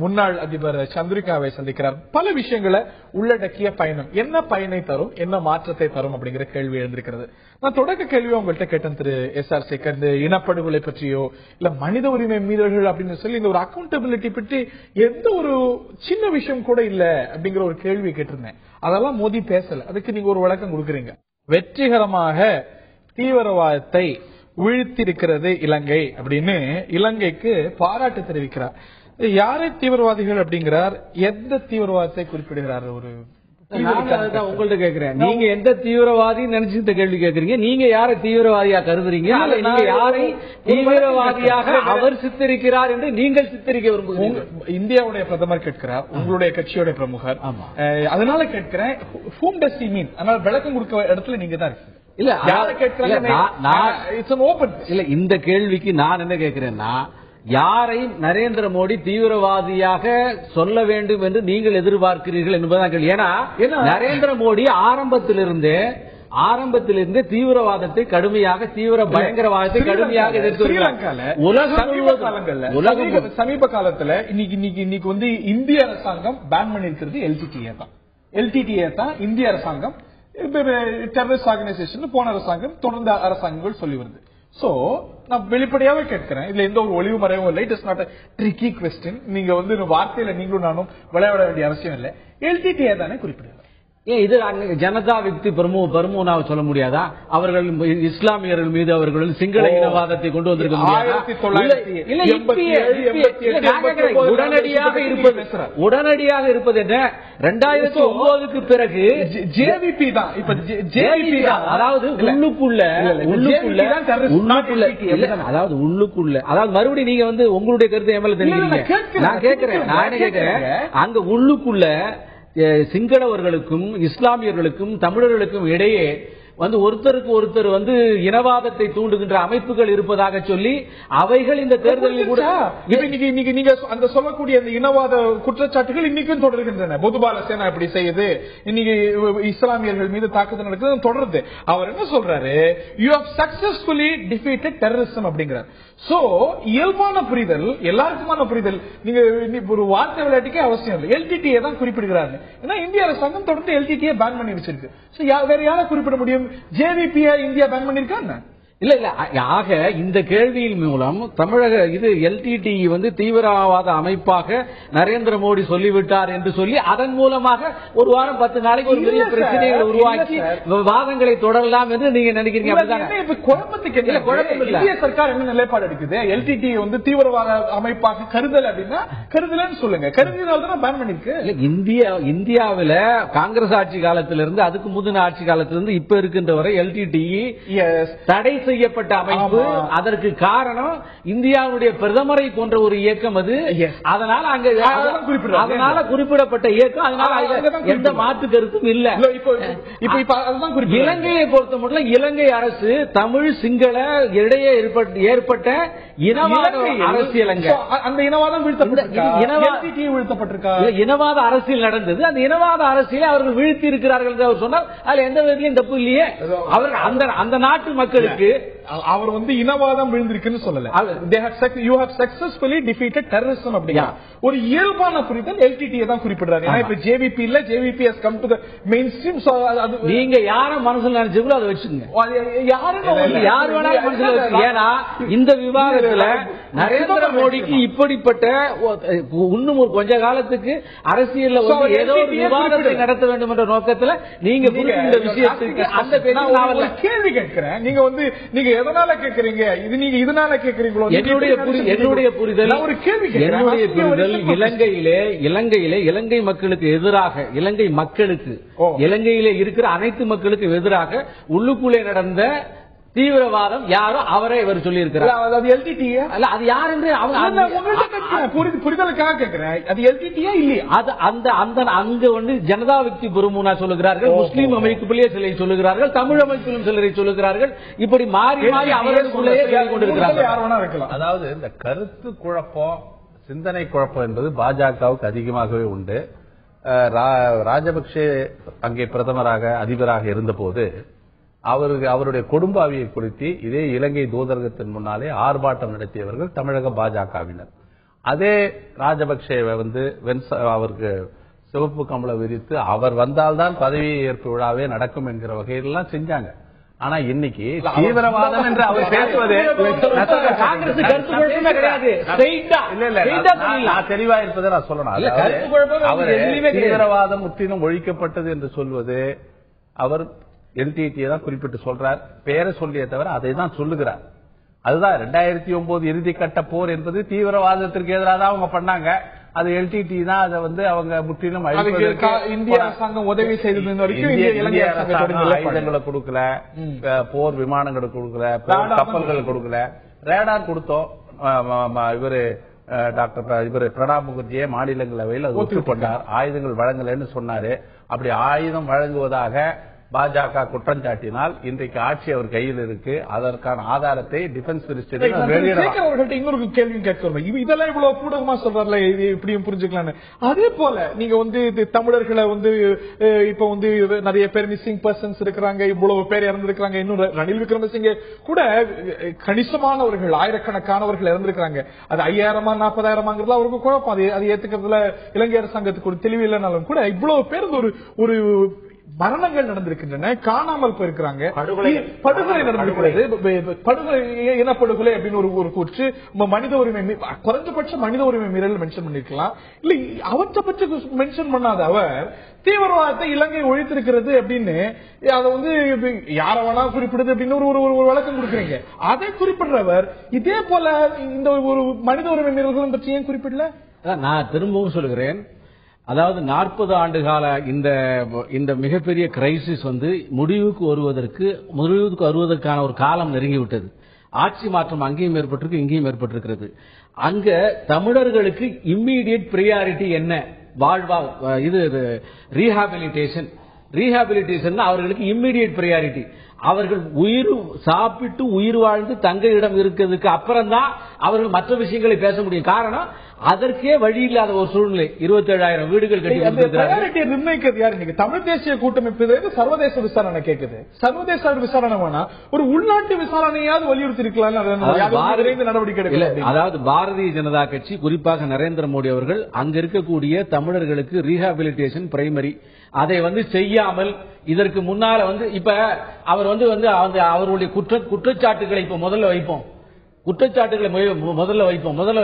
முன்னாள் அதிபர் சந்திரிகாவை சந்திக்கிறார். பல விஷயங்களை உள்ளடக்கிய பயணம். என்ன பயனை தரும், என்ன மாற்றத்தை தரும் அப்படிங்கிற கேள்வி எழுந்திருக்கிறது. நான் தொடக்க கேள்வியை உங்கள்கிட்ட கேட்டேன் திரு SR சேகர். இந்த இனப்படுகொலை பற்றியோ இல்ல மனித உரிமை மீறல்கள் அப்படின்னு சொல்லி இந்த ஒரு அக்கௌண்டபிலிட்டி பற்றி எந்த ஒரு சின்ன விஷயம் கூட இல்ல அப்படிங்கிற ஒரு கேள்வி கேட்டிருந்தேன். அதெல்லாம் மோடி பேசல. அதுக்கு நீங்க ஒரு விளக்கம் கொடுக்கறீங்க. வெற்றிகரமாக தீவிரவாதத்தை வீழ்த்திருக்கிறது இலங்கை அப்படின்னு இலங்கைக்கு பாராட்டு தெரிவிக்கிறார். யாரை தீவிரவாதிகள் அப்படிங்கிறார்? எந்த தீவிரவாதத்தை குறிப்பிடுகிறார்? ஒரு உங்கள்ட்ட கேக்குறேன், நீங்க எந்த தீவிரவாதி நினைச்சு இந்த கேள்வி கேக்குறீங்க? நீங்க யாரை தீவிரவாதியா கருதுறீங்க? நீங்க யாரை தீவிரவாதியாக அவர் சித்தரிக்கிறார் என்று நீங்கள் சித்தரிக்க விரும்புகிறீங்க? இந்தியாவுடைய பிரதமர் கேட்கிறார், உங்களுடைய கட்சியோட பிரமுகர். அதனால கேட்கிறேன், whom does he mean? அதனால விளக்கம் கொடுக்க இடத்துல நீங்க தான் இருக்கு. இல்ல இல்ல, இந்த கேள்விக்கு நான் என்ன கேட்கிறேன்னா, யாரை நரேந்திர மோடி தீவிரவாதியாக சொல்ல வேண்டும் என்று நீங்கள் எதிர்பார்க்கிறீர்கள் என்பதுதான் கேள்வி. ஏன்னா நரேந்திர மோடி ஆரம்பத்திலிருந்தே தீவிரவாதத்தை கடுமையாக, தீவிர பயங்கரவாதத்தை கடுமையாக எதிர்த்து சமீப காலத்துல இன்னைக்கு இந்திய அரசாங்கம் பேன் பண்ணிருக்கிறது எல்டிடிஏ தான். இந்திய அரசாங்கம் டெரரிஸ்ட் ஆர்கனைசேஷன் போன அரசாங்கம் தொடர்ந்த அரசாங்கங்கள் சொல்லி வருது. சோ நான் வெளிப்படையாவே கேட்கிறேன், இதுல எந்த ஒரு ஒளிவு மறைவும் இல்லை. It is not tricky question. நீங்க வார்த்தையில நீங்களும் நானும் விளையாட வேண்டிய அவசியம் இல்லை. எல்டிடிஏ தானே குறிப்பிடுறாங்க. இது ஜனதா விக்தி பெருமூனாவை சொல்ல முடியாதா? அவர்கள் இஸ்லாமியர்கள் மீது அவர்கள் சிங்கள இனவாதத்தை கொண்டு வந்திருக்க முடியாது. உடனடியாக இருப்பது என்ன? 2009க்கு பிறகு ஜேவிபி தான். இப்ப ஜேவிபி தான். அதாவது அதாவது மறுபடியும் நீங்க உங்களுடைய கருத்தை எம்எல்ஏ தெரிவிக்கிறீங்க. நான் கேட்கிறேன், அங்க உள்ளுக்குள்ள சிங்களவர்களுக்கும் இஸ்லாமியர்களுக்கும் தமிழர்களுக்கும் இடையே ஒருத்தருக்கு ஒருத்தர் இனவாதத்தை தூண்டுகின்ற அமைப்புகள் இருப்பதாக சொல்லி அவைகள் இந்த தேர்தலில் கூட நீங்க அந்த சொல்லக்கூடிய அந்த இனவாத குற்றச்சாட்டுகள் இன்னைக்கும் தொடர்கின்றன. பொதுபால சேனா இப்படி செய்யுது, இன்னைக்கு இஸ்லாமியர்கள் மீது தாக்குதல் நடக்குது தொடருது. அவர் என்ன சொல்றாரு? You have successfully defeated terrorism அப்படிங்கிறார். சோ இயல்பான புரிதல், எல்லாருக்குமான புரிதல். நீங்க ஒரு வார்த்தை விளையாட்டுக்கே அவசியம் இல்லை. எல்டிடிஏ தான் குறிப்பிடுகிறாரு. ஏன்னா இந்திய அரசாங்கம் தொடர்ந்து எல்டிடிஏ பேன் பண்ணி வச்சிருக்கு. வேற யாரை குறிப்பிட முடியும்? ஜேவிபி இந்தியா பேன் பண்ணிருக்கா? இல்ல இல்ல. ஆக இந்த கேள்வியின் மூலம் தமிழக எல்டிடி தீவிரவாத அமைப்பாக நரேந்திர மோடி சொல்லிவிட்டார் என்று சொல்லி அதன் மூலமாக ஒரு வாரம் 10 நாளைக்கு ஒரு பெரிய பிரச்சனைகளை உருவாக்கி வாதங்களை தொடரலாம் என்று நீங்க நினைக்கிறீங்க? குழப்பத்துக்கு இந்திய சர்க்கார் என்ன நிலைப்பாடு எடுக்குது? எல்டிடி தீவிரவாத அமைப்பாக கருதல் அப்படின்னா கருதலன்னு சொல்லுங்க. கருதினால்தான் பேன் பண்ணிருக்கு. இந்தியாவில காங்கிரஸ் ஆட்சி காலத்திலிருந்து அதுக்கு முந்தின ஆட்சி காலத்திலிருந்து இப்ப இருக்கின்ற வரை எல்டிடி தடை செய்யப்பட்ட அமைப்பு. அதற்கு காரணம் இந்தியாவுடைய பிரதமரை போன்ற ஒரு இயக்கம் அது. அதனால குறிப்பிடப்பட்ட இயக்கம். அதனால எந்த மாற்று கருத்தும் இல்ல. இலங்கையை பொறுத்த மட்டும் இலங்கை அரசு தமிழ் சிங்கள இடையே ஏற்பட்ட இனவாத அரசியல், அந்த இனவாதம் வீழ்த்தப்பட்டிருக்கா? இனவாத அரசியல் நடந்தது. அந்த இனவாத அரசியலை அவர்கள் வீழ்த்தி இருக்கிறார்கள் என்று அவர் சொன்னால் அதுல எந்த விதத்திலும் தப்பு இல்லையே. அவர்கள் அந்த நாட்டு மக்களுக்கு அவர் வந்து இனவாதம் விழுந்திருக்குன்னு சொல்லல. You have successfully defeated terrorism அப்படிங்க ஒரு இயல்பான புரிதல் LTTE தான் குறிப்பிடுறாரு. ஏன்னா இப்ப JVP இல்ல, JVP has come to the mainstream. நீங்க யார மனசுல நினைச்சீங்களோ அதை வச்சுங்க. யாரு வேணாலும் மனசுல வச்சுங்க. ஏன்னா இந்த விவாதத்துல நரேந்திர மோடிக்கு இப்படிப்பட்ட இன்னும் ஒரு கொஞ்ச காலத்துக்கு அரசியல் ஏதோ ஒரு விவாதத்தை நடத்த வேண்டும் என்ற நோக்கத்துல நீங்க இந்த விஷயத்துக்கு அந்த கேள்வி கேட்கிறேன். நீங்க வந்து நீங்க எதனால கேட்கறீங்க, இது நீங்க இதனால கேட்கறீங்களோ? என்னுடைய புரிதல் ஒரு கேள்வி, என்னுடைய புரிதல் இலங்கையிலே இலங்கை மக்களுக்கு எதிராக, இலங்கையிலே இருக்கிற அனைத்து மக்களுக்கு எதிராக உள்ளுக்குள்ளே நடந்த தீவிரவாதம் யாரோ அவரே இவர் சொல்லி இருக்கிறார். அது யார் என்று புரிதலுக்காக கேட்கிறேன். அது LTTயா இல்லையா? அங்க வந்து ஜனதா விக்தி பெருமுனா சொல்லுகிறார்கள், முஸ்லீம் அமைப்புகளே சிலரை சொல்லுகிறார்கள், தமிழ் அமைப்பிலும் சிலரை சொல்லுகிறார்கள். இப்படி மாறி மாறி அவர்களுக்குள்ளேயே கொண்டிருக்கிறார்கள். அதாவது இந்த கருத்து குழப்பம், சிந்தனை குழப்பம் என்பது பாஜகவுக்கு அதிகமாகவே உண்டு. ராஜபக்சே அங்கே பிரதமராக அதிபராக இருந்தபோது அவருடைய கொடும்பாவியை குறித்து இதே இலங்கை தூதரகத்தின் முன்னாலே ஆர்ப்பாட்டம் நடத்தியவர்கள் தமிழக பாஜகவினர். அதே ராஜபக்சேவை வந்து அவருக்கு சிவப்பு கம்பளம் விரித்து அவர் வந்தால்தான் பதவி ஏற்பு விழாவே நடக்கும் என்கிற வகையிலாம் செஞ்சாங்க. ஆனா இன்னைக்கு தீவிரவாதம் என்று அவர் பேசுவது தெளிவா இருப்பதை நான் சொல்லணும். தீவிரவாதம் முற்றிலும் ஒழிக்கப்பட்டது என்று சொல்வது அவர் LTTE தான் குறிப்பிட்டு சொல்றார், பேரை சொல்லியே தவிர அதை தான் சொல்லுகிறார். அதுதான் 2009 இறுதிக்கட்ட போர் என்பது தீவிரவாதத்திற்கு எதிராக தான் அவங்க பண்ணாங்க. அது LTTE தான் அதை வந்து அவங்க முற்றிலும் இந்திய அரசாங்கம் உதவி செய்தது வரைக்கும் ஆயுதங்களை கொடுக்கல, போர் விமானங்களை கொடுக்கல, கப்பல்களை கொடுக்கல. ரேடார் கொடுத்தோம். இவரு பிரணாப் முகர்ஜியே மாநிலங்களவையில் ஒத்துக்கொண்டார். ஆயுதங்கள் வழங்கலன்னு சொன்னாரு. அப்படி ஆயுதம் வழங்குவதாக பாஜக குற்றம் சாட்டினால் இன்றைக்கு ஆட்சி அவர் கையில் இருக்கு. அதற்கான ஆதாரத்தை டிஃபென்ஸ் மினிஸ்டர் இன்னொரு கேள்வி கேட்கிறோம். இதெல்லாம் இவ்வளவு கூடமா சொல்றாருல, இப்படியும் புரிஞ்சுக்கலாம். அதே போல நீங்க வந்து தமிழர்களை வந்து இப்ப வந்து நிறைய பேர் மிஸ்ஸிங் பர்சன்ஸ் இருக்கிறாங்க, இவ்வளவு பேர் இறந்திருக்காங்க. இன்னும் ரணில் விக்ரமசிங்கே கூட கணிசமானவர்கள், ஆயிரக்கணக்கானவர்கள் இறந்திருக்காங்க. அது 5000 40,000 அவருக்கு குழப்பம். அது ஏத்துக்கிறதுல இலங்கை அரசாங்கத்துக்கு ஒரு தெளிவு இல்லைனாலும் கூட இவ்வளவு பேர் ஒரு மரணங்கள் நடந்திருக்கின்றன, காணாமல் போயிருக்கிறாங்க, படுகொலை நடந்திருக்கிறது. படுகொலை இனப்படுகொலை அப்படின்னு ஒரு கூற்று மனித உரிமை, குறைஞ்சபட்ச மனித உரிமை மீறல் மென்ஷன் பண்ணிருக்கலாம். இல்ல அவற்றை பற்றி மென்ஷன் பண்ணாத அவர் தீவிரவாதத்தை இலங்கை ஒழித்திருக்கிறது அப்படின்னு அதை வந்து யார வேணா குறிப்பிடுது அப்படின்னு ஒரு வழக்கம் கொடுக்குறீங்க. அதை குறிப்பிடுறவர் இதே போல இந்த ஒரு மனித உரிமை மீறல்களும் பற்றி ஏன் குறிப்பிடல? நான் திரும்பவும் சொல்கிறேன். அதாவது 40 ஆண்டு கால இந்த மிகப்பெரிய கிரைசிஸ் வந்து முடிவுக்கு வருவதற்கான ஒரு காலம் நெருங்கிவிட்டது. ஆட்சி மாற்றம் அங்கேயும் ஏற்பட்டிருக்கு, இங்கேயும் ஏற்பட்டிருக்கிறது. அங்க தமிழர்களுக்கு இம்மீடியட் பிரியாரிட்டி என்ன? ரீஹாபிலிட்டேஷன் அவர்களுக்கு இம்மீடியட் பிரியாரிட்டி. அவர்கள் சாப்பிட்டு உயிர் வாழ்ந்து தங்க இடம் இருக்கிறதுக்கு அப்புறம் தான் அவர்கள் மற்ற விஷயங்களை பேச முடியும். காரணம் அதற்கே வழி இல்லாத ஒரு சூழ்நிலை. 27,000 வீடுகள் கட்டி நிர்ணயிக்கிறது யாரு? நீங்க தமிழ் தேசிய கூட்டமைப்பு சர்வதேச விசாரணை கேட்குது. சர்வதேச விசாரணை வேணா ஒரு உள்நாட்டு விசாரணையாவது வலியுறுத்தி இருக்கலாம். நடவடிக்கை அதாவது பாரதிய ஜனதா கட்சி, குறிப்பாக நரேந்திர மோடி அவர்கள் அங்க இருக்கக்கூடிய தமிழர்களுக்கு ரீஹாபிலிட்டேஷன் பிரைமரி அதை வந்து செய்யாமல் இதற்கு முன்னால வந்து இப்ப அவர் வந்து அவருடைய குற்றச்சாட்டுகளை இப்ப முதல்ல வைப்போம். முதல்ல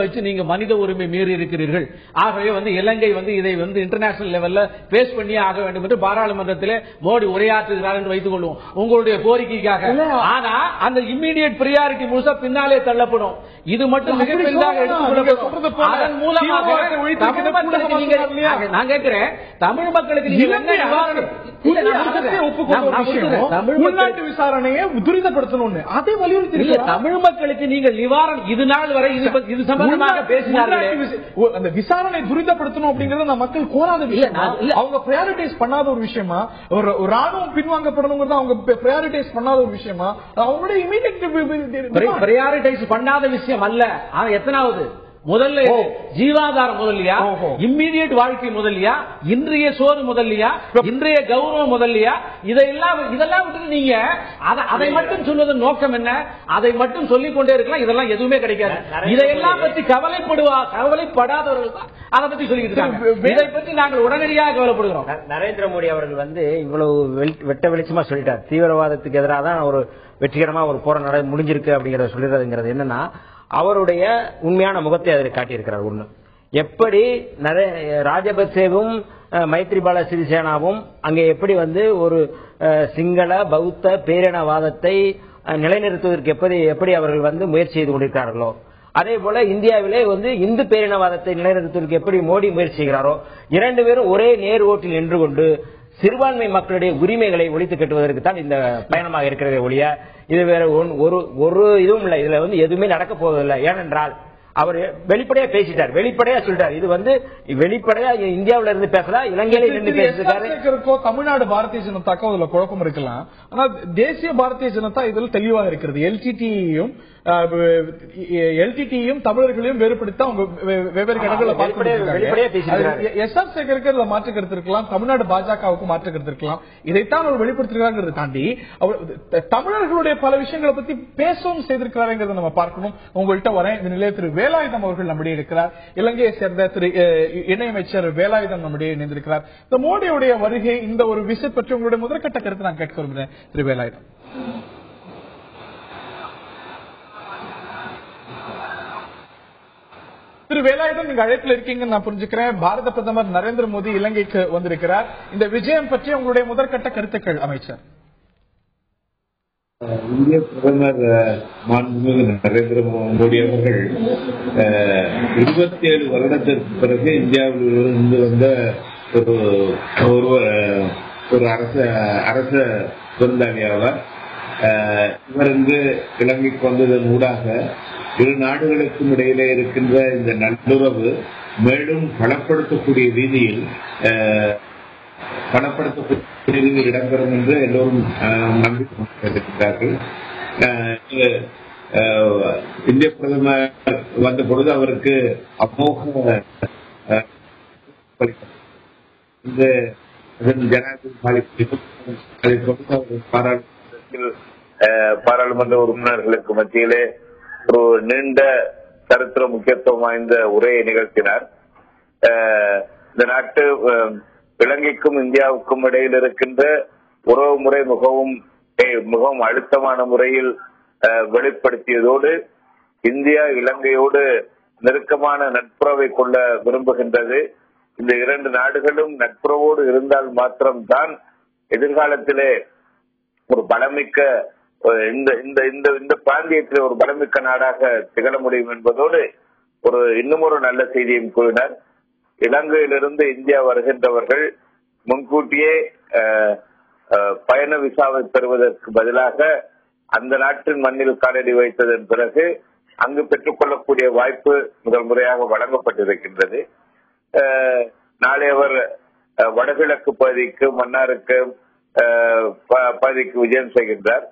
வச்சு நீங்க மனித உரிமை மீறி இருக்கிறீர்கள், ஆகவே வந்து இலங்கை வந்து இதை வந்து இன்டர்நேஷனல் லெவல்ல பேஸ் பண்ணி ஆக வேண்டும் என்று பாராளுமன்றத்தில் மோடி உரையாற்றுகிறார் என்று வைத்துக் கொள்வோம் உங்களுடைய கோரிக்கைக்காக. ஆனா அந்த இம்மீடியட் பிரியாரிட்டி முழுசா பின்னாலே தள்ளப்படும். இது மட்டும் மிக பெரிதாக எடுத்துக்கொள்ளப்படும். அதன் மூலமாக நான் கேட்கிறேன், தமிழ் மக்களுக்கு உள்நாட்டு விசாரணையை துரிதப்படுத்தணும், அதை வலியுறுத்தி தமிழ் மக்களுக்கு நீங்கள் நிவாரணம் இது நாள் வரை இது சம்பந்தமாக பேசினார்கள். அந்த விசாரணை துரிதப்படுத்தணும் அப்படிங்கறது மக்கள் கோராத விஷயம். அவங்க பிரையாரிட்டைஸ் பண்ணாத ஒரு விஷயமா, ஒரு ராணுவம் பின்வாங்கப்படணுங்கிறது அவங்க பிரையாரிட்டைஸ் பண்ணாத ஒரு விஷயமா, அவங்களுடைய இமீடியட் பிரையாரிட்டைஸ் பண்ணாத விஷயம் அல்ல. ஆனா எத்தனாவது முதல்ல ஜீவாதாரம் முதல்லையா, இம்மீடியட் வாழ்க்கை முதல்லையா, இன்றைய சோறு முதல்லையா, இன்றைய கௌரவம் முதல்லையா? இதெல்லாம் விட்டு நீங்க அதை மட்டும் சொல்வதன் நோக்கம் என்ன? அதை மட்டும் சொல்லிக் கொண்டே இருக்கலாம். இதெல்லாம் எதுவுமே கிடைக்காது. இதையெல்லாம் பற்றி கவலைப்படாதவர்கள் தான் அதை பத்தி சொல்லிட்டு இருக்காங்க. இதை பற்றி நாங்கள் உடனடியாக கவலைப்படுகிறோம். நரேந்திர மோடி அவர்கள் இவ்வளவு வெட்ட வெளிச்சமா சொல்லிட்டார். தீவிரவாதத்துக்கு எதிராக தான் ஒரு வெற்றிகரமா ஒரு போராட்டம் முடிஞ்சிருக்கு அப்படிங்கறத சொல்லிடுறதுங்கிறது என்னன்னா, அவருடைய உண்மையான முகத்தை அதில் காட்டியிருக்கிறார். ஒண்ணு, எப்படி ராஜபக்சேவும் மைத்ரிபால சிறிசேனாவும் அங்கே எப்படி ஒரு சிங்கள பௌத்த பேரினவாதத்தை நிலைநிறுத்துவதற்கு எப்படி அவர்கள் முயற்சி செய்து கொண்டிருக்கிறார்களோ, அதே போல இந்தியாவிலே இந்து பேரினவாதத்தை நிலைநிறுத்துவதற்கு எப்படி மோடி முயற்சி செய்கிறாரோ, இரண்டு பேரும் ஒரே நேர் ஓட்டில் நின்று கொண்டு சிறுபான்மை மக்களுடைய உரிமைகளை ஒழித்து கட்டுவதற்கு தான் இந்த பயணமாக இருக்கிறதே ஒழிய இது வேற ஒரு இதுவும் இல்லை. இதுல எதுவுமே நடக்க போவதில்லை. ஏனென்றால் அவர் வெளிப்படையா பேசிட்டார், வெளிப்படையா சொல்லிட்டார். இது வெளிப்படையா இந்தியாவில இருந்து பேசல, இலங்கையில இருந்து பேசுறாரு. தமிழ்நாடு பாரதிய ஜனதாக்கும் அதுல குழப்பம் இருக்கலாம். ஆனா தேசிய பாரதிய ஜனதா இதில் தெளிவாக இருக்கிறது. எல்டிடியும் தமிழர்களையும் வேறுபடுத்த அவங்க வெவ்வேறு இடங்களில் மாற்று கருத்து இருக்கலாம், தமிழ்நாடு பாஜகவுக்கு மாற்று கருத்து இருக்கலாம். இதைத்தான் அவர் வெளிப்படுத்துகிறாங்கிறத தாண்டி அவர் தமிழர்களுடைய பல விஷயங்களை பத்தி பேசவும் செய்திருக்கிறாருங்கிறத நம்ம பார்க்கணும். உங்கள்கிட்ட வரேன். இந்த நிலையத்தில் திரு வேலாயுதம் அவர்கள் நம்முடைய இருக்கிறார். இலங்கையை சேர்ந்த திரு இணையமைச்சர் வேலாயுதம் நம்முடைய இணைந்திருக்கிறார். இந்த மோடியுடைய வருகை, இந்த ஒரு விஷயம் பற்றி உங்களுடைய முதற்கட்ட கருத்து நான் கேட்க விரும்புகிறேன். திரு வேலாயுதம். திரு வேலாயுதம், நீங்க அழைப்பில் இருக்கீங்கன்னு நான் புரிஞ்சுக்கிறேன். பாரத பிரதமர் நரேந்திர மோடி இலங்கைக்கு வந்திருக்கிறார். இந்த விஜயம் பற்றி உங்களுடைய முதற்கட்ட கருத்துக்கள் அமைச்சர். இந்திய பிரதமர் மாண்புமிகு நரேந்திர மோடி அவர்கள் 27 வருடத்திற்கு பிறகு இந்தியாவில் இருந்து வந்த ஒரு அரச விருந்தாளி ஆவார். இவர் இலங்கைக்கு வந்ததன் ஊடாக இரு நாடுகளுக்கும் இடையிலே இருக்கின்ற இந்த நல்லுறவு மேலும் பலப்படுத்தக்கூடிய ரீதியில் இடம்பெறும் என்று எல்லோரும் நம்பிக்கை. இந்திய பிரதமர் வந்த பொழுது அவருக்கு அமோக இந்த ஜனாதிபதி பாராளுமன்ற உறுப்பினர்களுக்கு மத்தியிலே ஒரு நீண்ட சரித்திர முக்கியத்துவம் வாய்ந்த உரையை நிகழ்த்தினார். இந்த நாட்டு இலங்கைக்கும் இந்தியாவுக்கும் இடையில் இருக்கின்ற உறவு முறை மிகவும் அழுத்தமான முறையில் வெளிப்படுத்தியதோடு இந்தியா இலங்கையோடு நெருக்கமான நட்புறவை கொள்ள விரும்புகின்றது. இந்த இரண்டு நாடுகளும் நட்புறவோடு இருந்தால் மாத்திரம்தான் எதிர்காலத்திலே ஒரு பலமிக்க இந்த பிராந்தியத்தில் ஒரு பலமிக்க நாடாக திகழ முடியும் என்பதோடு இன்னும் ஒரு நல்ல செய்தியும் கூறினார். இலங்கையிலிருந்து இந்தியா வருகின்றவர்கள் முன்கூட்டியே பயண விசாவை பெறுவதற்கு பதிலாக அந்த நாட்டின் மண்ணில் காலடி வைத்ததன் பிறகு அங்கு பெற்றுக் கொள்ளக்கூடிய வாய்ப்பு முதல் முறையாக வழங்கப்பட்டிருக்கின்றது. நாளை அவர் வடகிழக்கு பகுதிக்கு மன்னாருக்கு பகுதிக்கு விஜயம் செய்கின்றார்.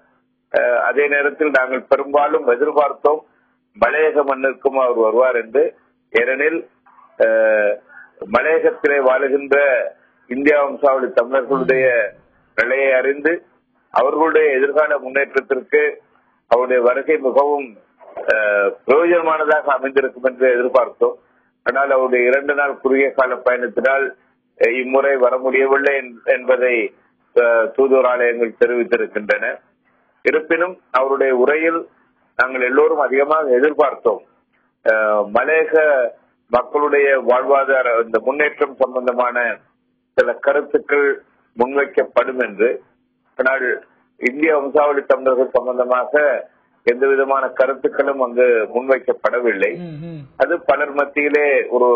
அதே நேரத்தில் நாங்கள் பெரும்பாலும் எதிர்பார்த்தோம் மலையக மண்ணிற்கும் அவர் வருவார் என்று. ஏனெனில் மலையகத்திலே வாழுகின்ற இந்தியா வம்சாவளி தமிழர்களுடைய நிலையை அறிந்து அவர்களுடைய எதிர்கால முன்னேற்றத்திற்கு அவருடைய வருகை மிகவும் பிரயோஜனமானதாக அமைந்திருக்கும் என்று எதிர்பார்த்தோம். ஆனால் அவருடைய 2 நாள் குறுகிய கால பயணத்தினால் இம்முறை வர முடியவில்லை என்பதை தூதுவர் ஆலயங்கள் தெரிவித்திருக்கின்றன. இருப்பினும் அவருடைய உரையில் நாங்கள் எல்லோரும் அதிகமாக எதிர்பார்த்தோம் மலையக மக்களுடைய வாழ்வாதார இந்த முன்னேற்றம் சம்பந்தமான சில கருத்துக்கள் முன்வைக்கப்படும் என்று. ஆனால் இந்திய வம்சாவளி தமிழர்கள் சம்பந்தமாக எந்த விதமான கருத்துக்களும் அங்கு முன்வைக்கப்படவில்லை. அது பலர் மத்தியிலே ஒரு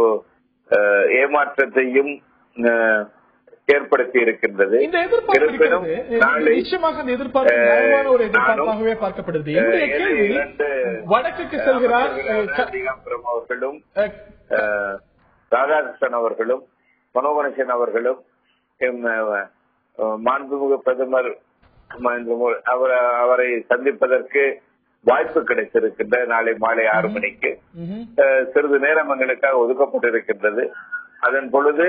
ஏமாற்றத்தையும் ஏற்படுத்தி இருக்கின்றது. அவர்களும் ராதாகிருஷ்ணன் அவர்களும் மனோகணேசன் அவர்களும் மாண்புமிகு பிரதமர் அவரை சந்திப்பதற்கு வாய்ப்பு கிடைத்திருக்கின்ற நாளை மாலை 6 மணிக்கு சிறிது நேரம் எங்களுக்காக ஒதுக்கப்பட்டிருக்கின்றது. அதன் பொழுது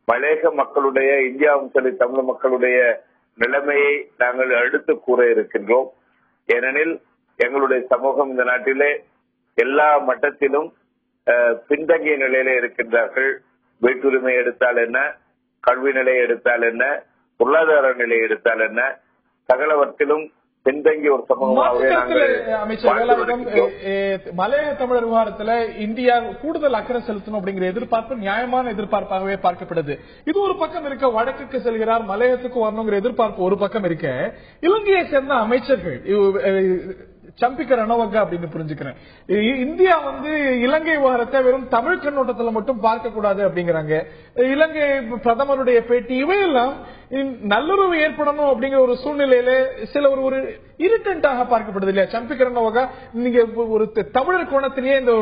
மலையக மக்களுடைய, இந்தியாவும் சரி தமிழ் மக்களுடைய நிலைமையை நாங்கள் எடுத்து கூற இருக்கின்றோம். ஏனெனில் எங்களுடைய சமூகம் இந்த நாட்டிலே எல்லா மட்டத்திலும் பின்தங்கிய நிலையில இருக்கின்றார்கள். வீட்டுரிமை எடுத்தால் என்ன, கல்வி நிலையை எடுத்தால் என்ன, பொருளாதார நிலையை எடுத்தால் என்ன, சகலவற்றிலும் பின்தங்கிய ஒரு சமூகமாகவே மலைய தமிழர் விவகாரத்துல இந்தியா கூடுதல் அக்கறை செலுத்தணும் அப்படிங்கிற எதிர்பார்ப்பு நியாயமான எதிர்பார்ப்பாகவே பார்க்கப்படுது. இது ஒரு பக்கம் இருக்க, வடக்குக்கு செல்கிறார், மலையத்துக்கு வரணுங்கிற எதிர்பார்ப்பு ஒரு பக்கம் இருக்க, இலங்கையை சேர்ந்த அமைச்சர்கள் சம்பிக்க ரணவங்க அப்படின்னு புரிஞ்சுக்கிறேன். இந்தியா இலங்கை விவகாரத்தை வெறும் தமிழ் கண்ணோட்டத்துல மட்டும் பார்க்க கூடாது அப்படிங்கிறாங்க. இலங்கை பிரதமருடைய பேட்டி இவையெல்லாம் நல்லுறவு ஏற்படணும் அப்படிங்கிற ஒரு சூழ்நிலையில சில ஒரு இரிட்டன்டாக பார்க்கப்படுது இல்லையா? சம்பிக்க ரணவங்க நீங்க ஒரு தமிழர் கோணத்திலேயே இந்த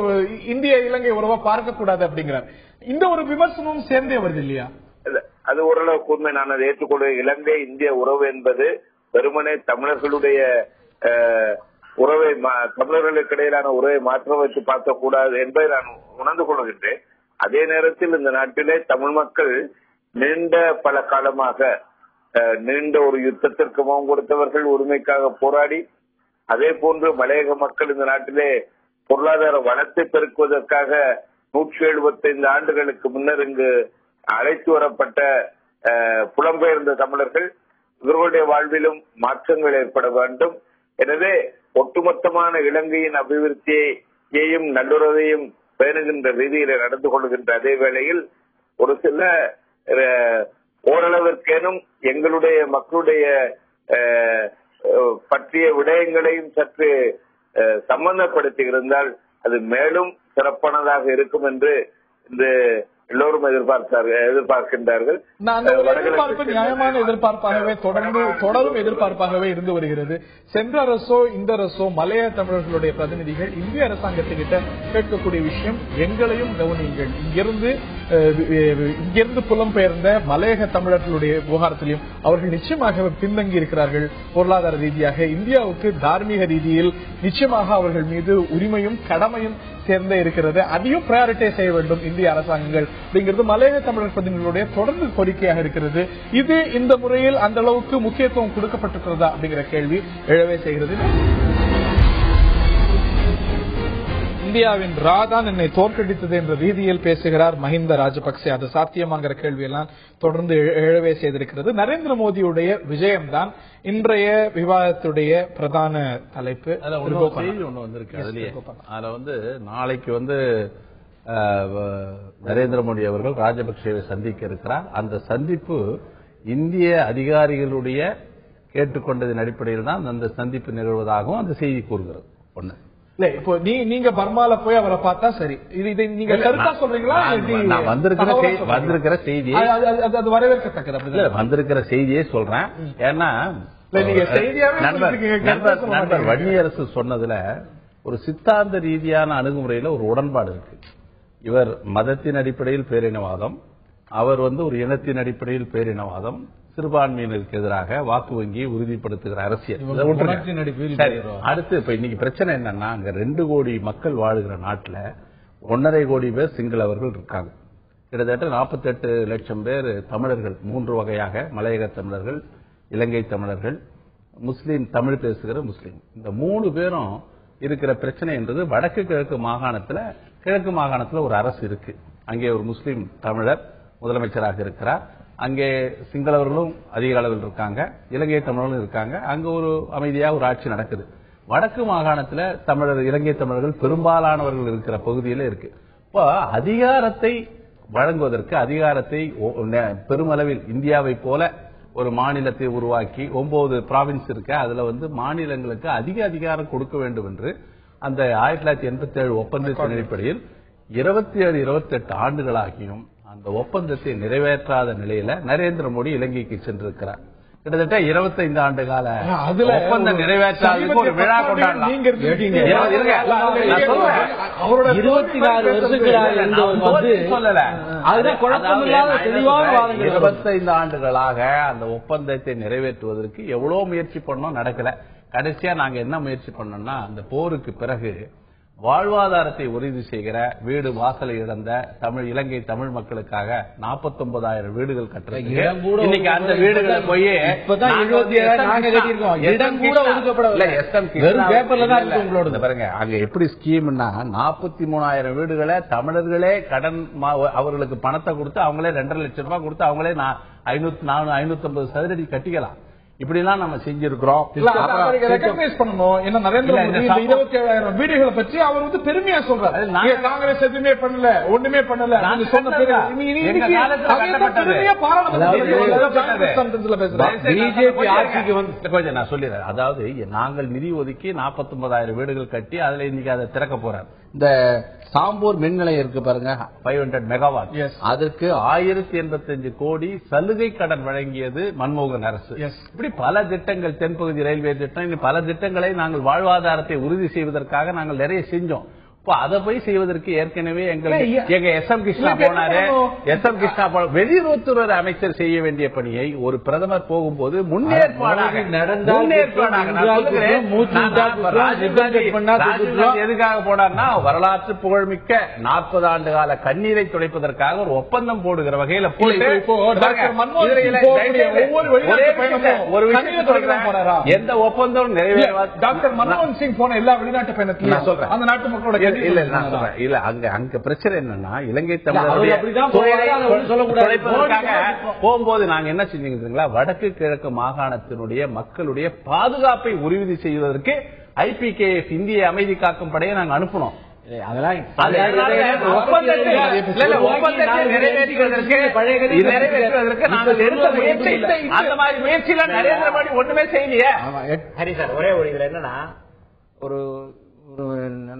இந்திய இலங்கை உறவை பார்க்க கூடாது அப்படிங்கிறார். இந்த ஒரு விமர்சனமும் சேர்ந்தே வருது இல்லையா? அது ஓரளவுக்கு உண்மை. நான் அதை ஏற்றுக்கொள்வேன். இலங்கை இந்திய உறவு என்பது வெறுமனே தமிழர்களுடைய உறவை, தமிழர்களுக்கு இடையிலான உறவை மாற்ற வைத்து பார்க்க கூடாது என்பதை நான் உணர்ந்து கொள்கின்றேன். அதே நேரத்தில் இந்த நாட்டிலே தமிழ் மக்கள் நீண்ட பல காலமாக நீண்ட ஒரு யுத்தத்திற்கு முகம் கொடுத்தவர்கள், உரிமைக்காக போராடி, அதே போன்று மலையக மக்கள் இந்த நாட்டிலே பொருளாதார வளத்தை பெருக்குவதற்காக 175 ஆண்டுகளுக்கு முன்னர் இங்கு அழைத்து வரப்பட்ட புலம்பெயர்ந்த தமிழர்கள், இவர்களுடைய வாழ்விலும் மாற்றங்கள் ஏற்பட வேண்டும். எனவே ஒட்டுமொத்தமான இலங்கையின் அபிவிருத்தியையும் நல்லுறவையும் பேணுகின்ற ரீதியில நடந்து கொள்கின்ற அதே வேளையில் ஒரு சில ஓரளவிற்கேனும் எங்களுடைய மக்களுடைய பற்றிய விடயங்களையும் சற்று சம்பந்தப்படுத்தி இருந்தால் அது மேலும் சிறப்பானதாக இருக்கும் என்று இந்த எல்லோரும் எதிர்பார்க்கின்றார்கள். எதிர்பார்ப்பு நியாயமான எதிர்பார்ப்பாகவே தொடரும் எதிர்பார்ப்பாகவே இருந்து வருகிறது. சென்ற அரசோ இந்த அரசோ மலைய தமிழர்களுடைய பிரதிநிதிகள் இந்திய அரசாங்கத்திட்ட கேட்கக்கூடிய விஷயம், எங்களையும் கவனியுங்கள், இங்கிருந்து புலம்பெயர்ந்த மலையக தமிழர்களுடைய விவகாரத்திலையும் அவர்கள் நிச்சயமாக பின்தங்கி இருக்கிறார்கள். பொருளாதார ரீதியாக இந்தியாவுக்கு தார்மீக ரீதியில் நிச்சயமாக அவர்கள் மீது உரிமையும் கடமையும் சேர்ந்தே இருக்கிறது. அதையும் பிரையாரிட்டைஸ் செய்ய வேண்டும் இந்திய அரசாங்கங்கள் அப்படிங்கிறது மலையக தமிழர் பிரதிநிதிகளுடைய தொடர்ந்து கோரிக்கையாக இருக்கிறது. இது இந்த முறையில் அந்த அளவுக்கு முக்கியத்துவம் கொடுக்கப்பட்டிருக்கிறதா அப்படிங்கிற கேள்வி எழவே செய்கிறது. இந்தியாவின் ராதான் என்னை தோற்கடித்தது என்ற ரீதியில் பேசுகிறார் மஹிந்த ராஜபக்சே. அது சாத்தியமாங்கிற கேள்வியெல்லாம் தொடர்ந்து எழவே செய்திருக்கிறது. நரேந்திர மோடியுடைய விஜயம்தான் இன்றைய விவாதத்துடைய பிரதான தலைப்பு. செய்தி ஒண்ணு வந்திருக்கு. அதுல நாளைக்கு நரேந்திர மோடி அவர்கள் ராஜபக்சேவை சந்திக்க இருக்கிறார். அந்த சந்திப்பு இந்திய அதிகாரிகளுடைய கேட்டுக்கொண்டதின் அடிப்படையில் தான் அந்த சந்திப்பு நிகழ்வதாகவும் அந்த செய்தி கூறுகிறது. ஒண்ணு இல்ல, இப்போ நீங்க பர்மால போய் அவரை பார்த்தா சரி, இதை நீங்க கருத்தா சொல்றீங்களா? வந்திருக்கிற செய்தி அது வரவேற்கத்தக்கது. வந்திருக்கிற செய்தியே சொல்றேன். ஏன்னா நண்பர் வன்னியரசு சொன்னதுல ஒரு சித்தாந்த ரீதியான அணுகுமுறையில ஒரு உடன்பாடு இருக்கு. இவர் மதத்தின் அடிப்படையில் பேரினவாதம், அவர் ஒரு இனத்தின் அடிப்படையில் பேரினவாதம், சிறுபான்மையினருக்கு எதிராக வாக்கு வங்கியை உறுதிப்படுத்துகிற அரசியல். அடுத்து இப்ப இன்னைக்கு பிரச்சனை என்னன்னா, அங்க 2 கோடி மக்கள் வாழுகிற நாட்டுல 1.5 கோடி பேர் சிங்களவர்கள் இருக்காங்க. கிட்டத்தட்ட 48 லட்சம் பேர் தமிழர்கள், 3 வகையாக மலையக தமிழர்கள், இலங்கை தமிழர்கள், முஸ்லீம், தமிழ் பேசுகிற முஸ்லீம். இந்த 3 பேரும் இருக்கிற பிரச்சனை என்றது வடக்கு கிழக்கு மாகாணத்துல ஒரு அரசு இருக்கு. அங்கே ஒரு முஸ்லீம் தமிழர் முதலமைச்சராக இருக்கிறார். அங்கே சிங்களவர்களும் அதிக அளவில் இருக்காங்க, இலங்கை தமிழர்களும் இருக்காங்க. அங்க ஒரு அமைதியா ஒரு ஆட்சி நடக்குது. வடக்கு மாகாணத்துல இலங்கை தமிழர்கள் பெரும்பாலானவர்கள் இருக்கிற பகுதியில இருக்கு. இப்போ அதிகாரத்தை வழங்குவதற்கு, அதிகாரத்தை பெருமளவில் இந்தியாவை போல ஒரு மாநிலத்தை உருவாக்கி 9 ப்ராவின்ஸ் இருக்கு, அதுல மாநிலங்களுக்கு அதிக அதிகாரம் கொடுக்க வேண்டும் என்று அந்த 1987 ஒப்பந்தத்தின் அடிப்படையில் 27-28 ஆண்டுகளாகியும் அந்த ஒப்பந்தத்தை நிறைவேற்றாத நிலையில நரேந்திர மோடி இலங்கைக்கு சென்றிருக்கிறார். கிட்டத்தட்ட 25 ஆண்டு கால ஒப்பந்தம் நிறைவேற்றாததுக்கு ஒரு விழா கொண்டாடலாம். 25 ஆண்டுகளாக அந்த ஒப்பந்தத்தை நிறைவேற்றுவதற்கு எவ்வளவு முயற்சி பண்ணோம், நடக்கல. கடைசியா நாங்க என்ன முயற்சி பண்ணோம்னா அந்த போருக்கு பிறகு வாழ்வாதாரத்தை உறுதி செய்கிற வீடு வாசலை இழந்த இலங்கை தமிழ் மக்களுக்காக 49,000 வீடுகள் கட்டுறது. இன்னைக்கு அந்த வீடுகள் போய் பாருங்க அங்க எப்படி ஸ்கீம்னா 43,000 வீடுகளை தமிழர்களே கடன் அவர்களுக்கு பணத்தை கொடுத்து அவங்களே 2.5 லட்சம் ரூபாய் கொடுத்து அவங்களே 550 சதுரடி கட்டிக்கலாம். இப்படி எல்லாம் நம்ம செஞ்சிருக்கிறோம். நரேந்திர மோடி 27,000 வீடுகளை பற்றி அவர் வந்து பெருமையா சொல்றாரு. காங்கிரஸ் எதுவுமே பண்ணல, ஒண்ணுமே பண்ணல. பிஜேபி ஆட்சிக்கு வந்து கொஞ்சம் நான் சொல்லிடுறேன். அதாவது நாங்கள் நிதி ஒதுக்கி 49,000 வீடுகள் கட்டி அதுல இன்னைக்கு அதை திறக்க போறாரு. இந்த சாம்பூர் மின் நிலையம் இருக்கு பாருங்க, 500 மெகாவாட், அதற்கு 1085 கோடி சலுகை கடன் வழங்கியது மன்மோகன் அரசு. இப்படி பல திட்டங்கள், தென்பகுதி ரயில்வே திட்டம், பல திட்டங்களை நாங்கள் வாழ்வாதாரத்தை உறுதி செய்வதற்காக நாங்கள் நிறைய செஞ்சோம். இப்போ அதை போய் செய்வதற்கு ஏற்கனவே எங்க எஸ்.எம். கிருஷ்ணா போனாரு. எஸ்.எம். கிருஷ்ணா வெளியுறவுத்துறை அமைச்சர் செய்ய வேண்டிய பணியை ஒரு பிரதமர் போகும்போது முன்னேற்பாடாக எதுக்காக போனார்னா வரலாற்று புகழ்மிக்க 40 ஆண்டு கால கண்ணீரை துடைப்பதற்காக ஒரு ஒப்பந்தம் போடுகிற வகையில எந்த ஒப்பந்தம் நிறைவேறாது. டாக்டர் மன்மோகன் சிங் போன எல்லா வெளிநாட்டு பயணத்திலும் சொல்றேன் அந்த நாட்டு மக்களோட இல்ல அங்க பிரச்சனை என்னன்னா இலங்கை தமிழருடைய போகும்போது நாங்க என்ன செஞ்சீங்களா, வடக்கு கிழக்கு மாகாணத்தினுடைய மக்களுடைய பாதுகாப்பை உறுதி செய்வதற்கு IPKF இந்திய அமைதி காக்கும் படையை நாங்க அனுப்பணும். ஒண்ணுமே செய்யலையே. ஹரி சார், ஒரே ஒரு இதுல என்னன்னா, ஒரு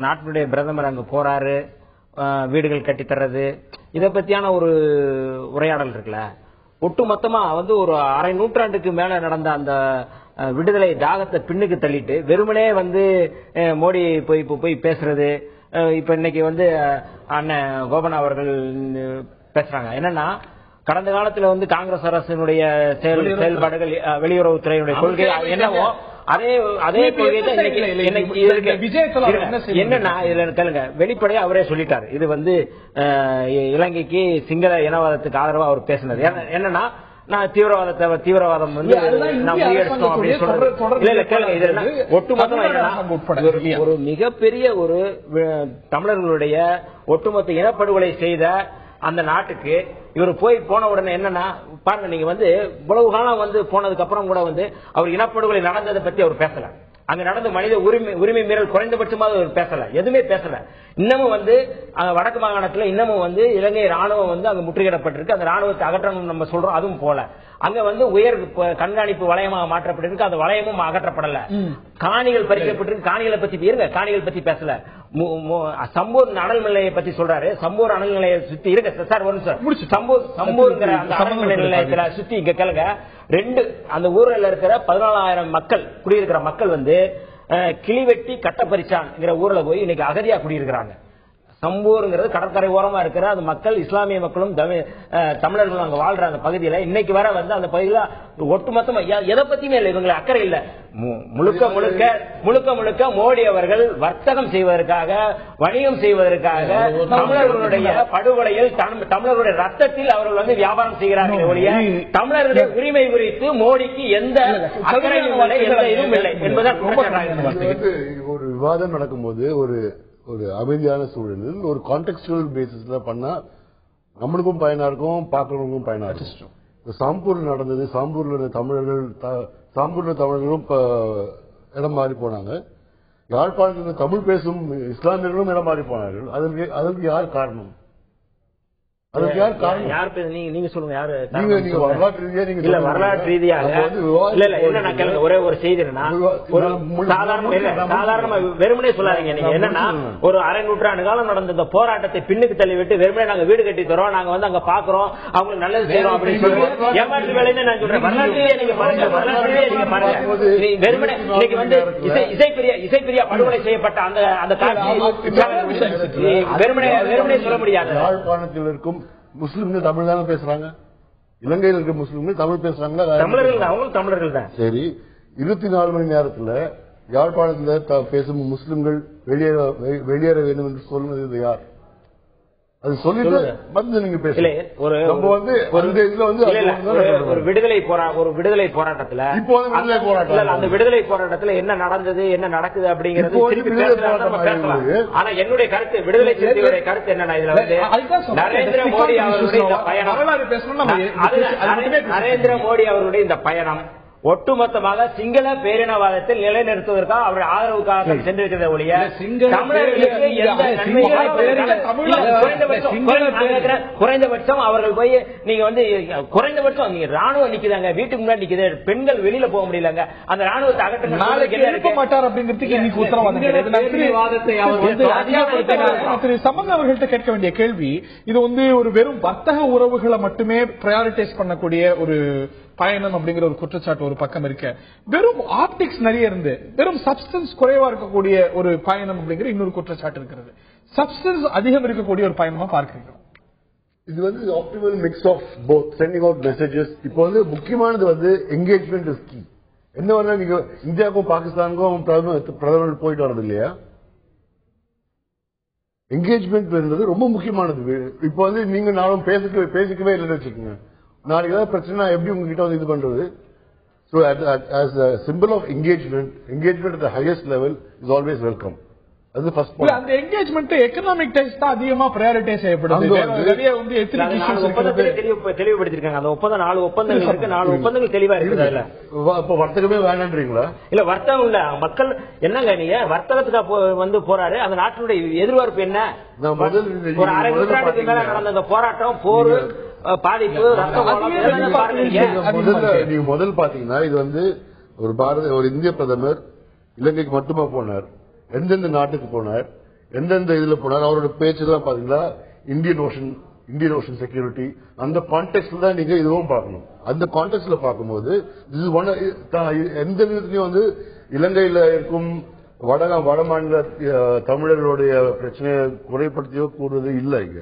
நாட்டினுடைய பிரதமர் அங்க போறாரு, வீடுகள் கட்டி தர்றது, இத பத்தியான ஒரு உரையாடல் இருக்குல்ல. ஒட்டு மொத்தமா வந்து ஒரு அரை நூற்றாண்டுக்கு மேல நடந்த அந்த விடுதலை தாகத்தை பின்னுக்கு தள்ளிட்டு வெறுமனே வந்து மோடி போய் பேசுறது. இப்ப இன்னைக்கு வந்து அண்ணன் கோபன் அவர்கள் பேசுறாங்க என்னன்னா, கடந்த காலத்துல வந்து காங்கிரஸ் அரசினுடைய செயல்பாடுகள், வெளியுறவுத்துறையினுடைய கொள்கை என்னவோ அதே கொள்கை என்னன்னா, இதுல கேளுங்க, வெளிப்படையா அவரே சொல்லிட்டாரு. இது வந்து இலங்கைக்கு சிங்கள இனவாதத்துக்கு ஆதரவா அவர் பேசினது என்னன்னா, நான் தீவிரவாதம் வந்து ஒட்டுமொத்த ஒரு மிகப்பெரிய ஒரு தமிழர்களுடைய ஒட்டுமொத்த இனப்படுகொலை செய்த அந்த நாட்டுக்கு இவர் போன உடனே என்னன்னா, பாருங்க, நீங்க வந்து இவ்வளவு காலம் வந்து போனதுக்கு அப்புறம் கூட வந்து அவர் இனப்படுகொலை நடந்ததை பத்தி அவர் பேசல. அங்க நடந்த மனித உரிமை மீறல் குறைந்தபட்சமாக அவர் பேசல, எதுவுமே பேசல. இன்னமும் வந்து வடக்கு மாகாணத்துல இன்னமும் வந்து இலங்கை ராணுவம் வந்து அங்க முற்றுகையிடப்பட்டிருக்கு. அந்த ராணுவத்தை அகற்றணும் நம்ம சொல்றோம், அதுவும் போல. அங்க வந்து உயர் கண்காணிப்பு வளையமாக மாற்றப்பட்டிருக்கு, அந்த வளையமும் அகற்றப்படல. காணிகள் பறிக்கப்பட்டிருக்கு, காணிகளை பத்தி காணிகள் பத்தி பேசல. சம்பூர் அனல் நிலையை பத்தி சொல்றாரு. சம்பூர் அனல் நிலையை சுத்தி இருக்க சார் வரும் சார், சம்பூர்ங்கிற அந்த அனல் நிலையத்துல சுத்தி இங்க கேளுங்க, அந்த ஊர்ல இருக்கிற 14,000 மக்கள் குடியிருக்கிற மக்கள் வந்து கிளிவெட்டி கட்டப்பரிச்சான்ங்கிற ஊர்ல போய் இன்னைக்கு அகதியா குடியிருக்கிறாங்க. சம்பூருங்கிறது கடற்கரை ஓரமா இருக்கிற அந்த மக்கள், இஸ்லாமிய மக்களும் தமிழர்களும் அங்க வாழ்ற அந்த பகுதியில இன்னைக்கு வர வந்து அந்த பகுதியில ஒட்டுமொத்தமா எதை பத்தியுமே இல்லை, இவங்களை அக்கறை இல்ல. முழுக்க மோடி அவர்கள் வர்த்தகம் செய்வதற்காக, வணிகம் செய்வதற்காக, தமிழர்களுடைய படுகொலையில் தமிழர்களுடைய ரத்தத்தில் அவர்கள் வந்து வியாபாரம் செய்கிறார்கள் ஒழிய தமிழர்களுடைய உரிமை குறித்து மோடிக்கு எந்த அக்கறையும் இல்லை, எந்த இதுவும் இல்லை என்பதான். ஒரு விவாதம் நடக்கும்போது ஒரு அமைதியான சூழலில் ஒரு கான்டெக்சுவல் பேசிஸ்ல பண்ணா நம்மளுக்கும் பயனா இருக்கும், பார்க்கறவங்களுக்கும் பயனா இருக்கும். சாம்பூர்ல நடந்தது, சாம்பூர்ல தமிழர்களும் இடம் மாறி போனாங்க. யாழ்ப்பாணத்தில் தமிழ் பேசும் இஸ்லாமியர்களும் இடம் மாறி போனார்கள். அதற்கு யார் காரணம்? அதுக்கு யார் காரணம்? நீங்க சொல்லுங்க, யாரு வரலாற்று ரீதியாக ஒரே ஒரு செய்தி சாதாரணமா வெறுமனே சொல்லாதீங்க. நீங்க என்னன்னா, ஒரு அரை நூற்றாண்டு காலம் நடந்த இந்த போராட்டத்தை பின்னுக்கு தள்ளிவிட்டு வெறுமனே நாங்க வீடு கட்டி தரோம், நாங்க வந்து அங்க பாக்குறோம், அவங்களுக்கு நல்லது செய்யறோம் அப்படின்னு சொல்லி ஏமாற்று வேலைன்னு நான் சொல்றேன். வரலாற்றையே நீங்க பாருங்க, வரலாற்றையே நீங்க பாருங்க. வெறுமனே இன்னைக்கு வந்து இசைப்பிரியா படுகொலை செய்யப்பட்ட அந்த காட்சி வெறுமனே சொல்ல முடியாது. யாழ்ப்பாணத்தில் இருக்கும் முஸ்லிம்கள் தமிழ் தானே பேசுறாங்க, இலங்கையில் இருக்க முஸ்லிம்கள் தமிழ் பேசுறாங்களா? தமிழர்கள் தான், அவங்களும் தமிழர்கள் தான். சரி, 24 மணி நேரத்துல யாழ்ப்பாணத்தில் பேசும் முஸ்லிம்கள் வெளியேற வேண்டும் என்று சொல்வது யார்? அது சொல்லிட்டு வந்து நீங்க பேசல. நம்ம வந்து ஒரு விடுதலை போராட்டத்துல இப்போ அந்த விடுதலை போராட்டத்துல என்ன நடந்தது, என்ன நடக்குது அப்படிங்கிறது ஆனா என்னுடைய கருத்து, விடுதலை சிறுத்தைகளுடைய கருத்து என்னன்னா, இதுல வந்து நரேந்திர மோடி அவருடைய இந்த பயணம் ஒட்டுமொத்தமாக சிங்கள பேரினவாதத்தில் நிலைநிறுத்துவதற்காக அவருடைய ஆதரவுக்காக சென்றிருக்கிறத ஒழிய தமிழர்களுக்கு குறைந்தபட்சம் அவர்கள் போய் நீங்க வந்து குறைந்தபட்சம் நீங்க ராணுவம் நிக்குதாங்க, வீட்டுக்கு முன்னாடி நிக்குது, பெண்கள் வெளியில போக முடியலங்க, அந்த ராணுவத்தை அகற்ற மாட்டார் அப்படிங்கிறதுக்கு இன்னைக்கு உத்தரவாதம் சம்பந்த அவர்கள்ட்ட கேட்க வேண்டிய கேள்வி, இது வந்து ஒரு வெறும் வர்த்தக உறவுகளை மட்டுமே பிரையாரிட்டைஸ் பண்ணக்கூடிய ஒரு பயணம் அப்படிங்கிற ஒரு குற்றச்சாட்டு ஒரு பக்கம் இருக்க, வெறும் ஆப்டிக்ஸ் நிறைய இருந்து வெறும் சப்ஸ்டன்ஸ் குறைவா இருக்கக்கூடிய ஒரு பயணம் அப்படிங்கிற இன்னொரு குற்றச்சாட்டு இருக்கிறது. சப்ஸ்டன்ஸ் அதிகம் இருக்கக்கூடிய ஒரு பயணமா பார்க்கிறோம். இது வந்து optimal mix of both, sending out messages. இப்போ வந்து முக்கியமானது வந்து என்கேஜ்மெண்ட் இஸ் கீ. என்ன வேணா நீங்க இந்தியாவுக்கும் பாகிஸ்தானுக்கும் பிரதமர் போயிட்டு வரது இல்லையா, என்கேஜ்மெண்ட் இருந்தது ரொம்ப முக்கியமானது. இப்போ வந்து நீங்க நானும் பேசிக்கவே இல்லைன்னு வச்சுக்கோங்க, நாளைக்கு ஏதாவது பிரச்சனை எப்படி உங்ககிட்ட வந்து இது பண்றது? So as a symbol of engagement at the highest level is always welcome. அது ஃபர்ஸ்ட் பாயிண்ட். அந்த என்கேஜ்மென்ட் எகனாமிக் டைஸ் தான் அதிகமா பிரையாரிட்டைஸ் செய்யப்படுது. நிறைய வந்து எத்தனை இஷ்யூஸ் ஒப்பந்தத்தை தெளிவுபடுத்திருக்காங்க. அந்த ஒப்பந்தம் 4 ஒப்பந்தங்கள் இருக்கு, 4 ஒப்பந்தங்கள் தெளிவா இருக்குது. அதுல இப்ப வர்த்தகமே வேணான்றீங்களா? இல்ல வர்த்தகம் இல்ல, மக்கள் என்னங்க நீங்க வர்த்தகத்துக்கு வந்து போறாரு, அந்த நாட்டினுடைய எதிர்பார்ப்பு என்ன? ஒரு அரை நூற்றாண்டுக்கு மேல நடந்த அந்த போராட்டம், போர், பாதிப்பு, நீங்க முதல் பாத்தீங்கன்னா இது வந்து ஒரு இந்திய பிரதமர் இலங்கைக்கு மட்டுமா போனார், எந்தெந்த நாட்டுக்கு போனார், எந்தெந்த இதுல போனார், அவரோட பேச்சுதான் பாத்தீங்கன்னா இந்தியன் ஓஷன் செக்யூரிட்டி, அந்த கான்டெக்ட்ல தான் நீங்க இதுவும் பார்க்கணும். அந்த கான்டெக்ட்ல பார்க்கும்போது எந்த விதத்திலையும் வந்து இலங்கையில இருக்கும் வட மாநில தமிழர்களுடைய பிரச்சனையை குறைப்படுத்தியோ கூடுறது இல்லை இங்க.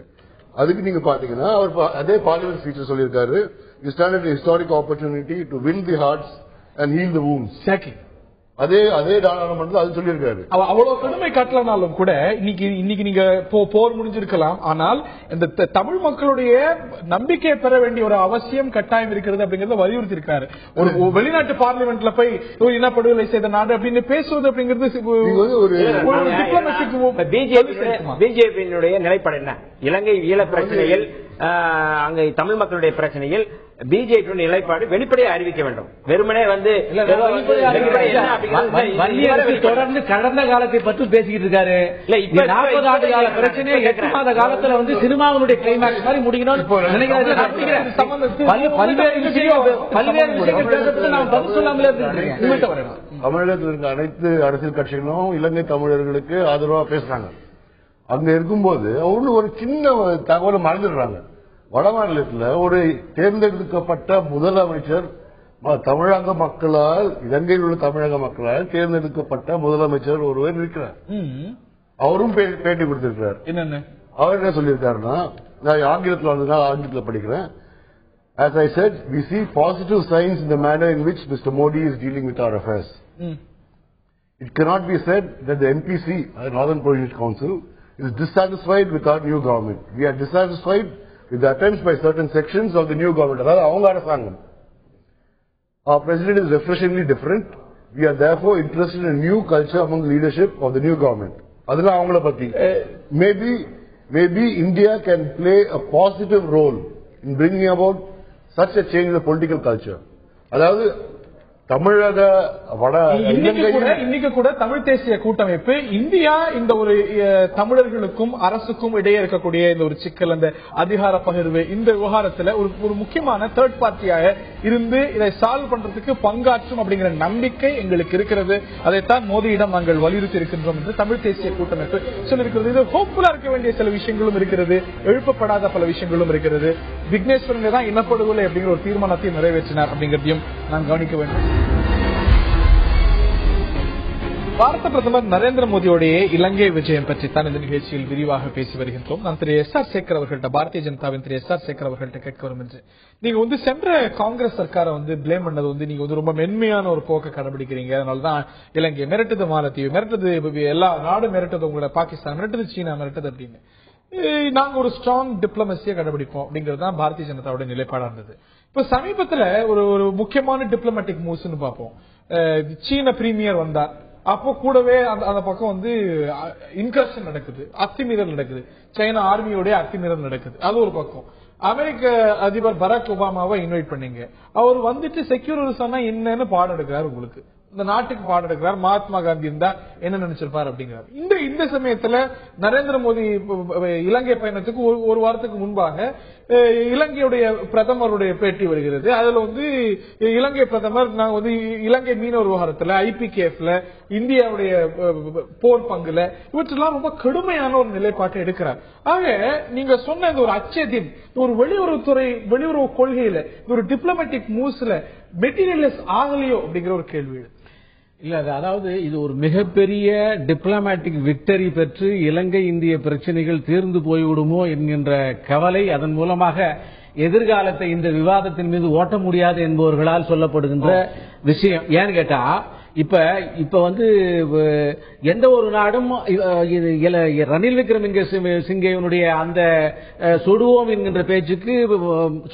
அதுக்கு நீங்க பாத்தீங்கன்னா அவர் அதே பார்லிமெண்ட் ஸ்பீச் சொல்லியிருக்காரு, you stand at historic opportunity to win the hearts and heel the wounds. அதே நாடாளுமன்றத்தில் அது சொல்லியிருக்காரு. அவ்வளவு கடுமை காட்டலனாலும் கூட இன்னைக்கு நீங்க போர் முடிஞ்சிருக்கலாம், ஆனால் இந்த தமிழ் மக்களுடைய நம்பிக்கை பெற வேண்டிய ஒரு அவசியம் கட்டாயம் இருக்கிறது அப்படிங்கறத வலியுறுத்தி இருக்காரு. ஒரு வெளிநாட்டு பார்லிமெண்ட்ல போய் இனப்படுகொலை செய்த நாடு அப்படின்னு பேசுவது அப்படிங்கிறது பிஜேபியினுடைய நிலைப்பாடு என்ன? இலங்கை ஈழ பிரச்சனையில், அங்கே தமிழ் மக்களுடைய பிரச்சனையில் பிஜேபி நிலைப்பாடு வெளிப்படையை அறிவிக்க வேண்டும். வெறுமனே வந்து தொடர்ந்து கடந்த காலத்தை பற்றி பேசிக்கிட்டு இருக்காரு. 40 ஆண்டு கால பிரச்சனையை 8 மாத காலத்துல வந்து சினிமாவுடைய கிளைமாக்ஸ் மாதிரி முடிக்கணும். பல்வேறு விஷயங்கள் பேசப்பட்டு நாம் பதில் சொல்லாமலே தமிழகத்தில் இருக்க அனைத்து அரசியல் கட்சிகளும் இலங்கை தமிழர்களுக்கு ஆதரவா பேசுறாங்க. அங்க இருக்கும்போது அவங்களும் ஒரு சின்ன தகவலை மறந்துடுறாங்க. வட மாநிலத்தில் ஒரு தேர்ந்தெடுக்கப்பட்ட முதலமைச்சர் தமிழக மக்களால், இலங்கையில் உள்ள தமிழக மக்களால் தேர்ந்தெடுக்கப்பட்ட முதலமைச்சர் ஒருவர் இருக்கிறார். அவரும் பேட்டி கொடுத்திருக்கிறார். என்னன்னு அவர் என்ன சொல்லியிருக்காருன்னா, நான் ஆங்கிலத்தில் வந்ததுனால ஆங்கிலத்தில் படிக்கிறேன். As I said, we see positive signs in the manner in which Mr. Modi is dealing with our affairs. It cannot be said that the NPC, Northern Provincial Council, is dissatisfied with our new government. We are dissatisfied with the attempts by certain sections of the new government. அதாவது அவங்க அரசாங்கம். Our president is refreshingly different. We are therefore interested in a new culture among the leadership of the new government. அதெல்லாம் அவங்கள பத்தி. Maybe India can play a positive role in bringing about such a change in the political culture. அதாவது தமிழக இன்னைக்கு கூட தமிழ் தேசிய கூட்டமைப்பு India இந்த ஒரு தமிழர்களுக்கும் அரசுக்கும் இடையே இருக்கக்கூடிய இந்த ஒரு சிக்கல், அந்த அதிகார பகிர்வு, இந்த விவகாரத்துல ஒரு முக்கியமான தேர்ட் பார்ட்டியாக இருந்து இதை சால்வ் பண்றதுக்கு பங்காற்றும் அப்படிங்கிற நம்பிக்கை எங்களுக்கு இருக்கிறது. அதைத்தான் மோடியிடம் நாங்கள் வலியுறுத்தி இருக்கின்றோம் என்று தமிழ் தேசிய கூட்டமைப்பு சொல்லியிருக்கிறது. இது ஹோப்ஃபுல்லா இருக்க வேண்டிய சில விஷயங்களும் இருக்கிறது, எழுப்பப்படாத பல விஷயங்களும் இருக்கிறது. விக்னேஸ்வரன் தான் இனப்படுகொலை அப்படிங்கிற ஒரு தீர்மானத்தை நிறைவேற்றினார் அப்படிங்கிறதையும் நாம் கவனிக்க வேண்டும். பாரத பிரதமர் நரேந்திர மோடியோடைய இலங்கை விஜயம் பற்றி தான் இந்த நிகழ்ச்சியில் விரிவாக பேசி வருகின்றோம். நான் திரு எஸ் ஆர் சேகர் அவர்கள்ட்ட, பாரதிய ஜனதாவின் திரு எஸ் ஆர் சேகர் அவர்கள்ட்ட கேட்க வரும் என்று, நீங்க சென்ற காங்கிரஸ் சர்க்காரை பிளேம் பண்ணது நீங்க ரொம்ப மென்மையான ஒரு போக்கை கடைபிடிக்கிறீங்க, அதனாலதான் இலங்கை மிரட்டுது, மாலத்தீவு மிரட்டுது, எல்லா நாடும் மிரட்டுது, உங்களை பாகிஸ்தான் மிரட்டுது, சீனா மிரட்டுது அப்படின்னு. நாங்க ஒரு ஸ்ட்ராங் டிப்ளமசியை கடைபிடிப்போம் அப்படிங்கிறது தான் பாரதிய ஜனதாவோட நிலைப்பாடா இருந்தது. இப்ப சமீபத்துல ஒரு முக்கியமான டிப்ளமேட்டிக் மூவ்ஸ் பார்ப்போம். சீன பிரீமியர் வந்தார், அப்போ கூடவே அந்த பக்கம் இன்கர்ஷன் நடக்குது, அத்துமீறல் நடக்குது, சைனா ஆர்மியோட அத்துமீறல் நடக்குது. அது ஒரு பக்கம். அமெரிக்க அதிபர் பராக் ஒபாமாவை இன்வைட் பண்ணீங்க, அவர் செக்யூரிசம் என்னன்னு பாடம் எடுக்கிறார், உங்களுக்கு இந்த நாட்டுக்கு பாடம் எடுக்கிறார். மகாத்மா காந்தி இருந்தா என்ன நினைச்சிருப்பார் அப்படிங்கிறார். இந்த சமயத்துல நரேந்திர மோடி இலங்கை பயணத்துக்கு ஒரு வாரத்துக்கு முன்பாக இலங்கையுடைய பிரதமருடைய பேட்டி வருகிறது. அதுல இலங்கை பிரதமர் நாங்க இலங்கை மீனவர் விவகாரத்துல, IPKFல, இந்தியாவுடைய போர் பங்குல இவற்றெல்லாம் ரொம்ப கடுமையான ஒரு நிலைப்பாட்டை எடுக்கிறார். ஆக நீங்க சொன்ன இந்த ஒரு அச்சத்தின் ஒரு வெளியுறவு கொள்கையில ஒரு டிப்ளமேட்டிக் மூவ்ஸ்ல மெட்டீரியலைஸ் ஆகலையோ அப்படிங்கிற ஒரு கேள்வி. இல்ல, அதாவது இது ஒரு மிகப்பெரிய டிப்ளமேட்டிக் விக்டரி பெற்று இலங்கை இந்திய பிரச்சனைகள் தீர்ந்து போய்விடுமோ என்கின்ற கவலை, அதன் மூலமாக எதிர்காலத்தை இந்த விவாதத்தின் மீது ஓட்ட முடியாது என்பவர்களால் சொல்லப்படுகின்ற விஷயம். ஏன்னு கேட்டா, இப்ப எந்த ஒரு நாடும் ரணில் விக்ரமசிங்கேவனுடைய அந்த சுடுவோம் என்கின்ற பேச்சுக்கு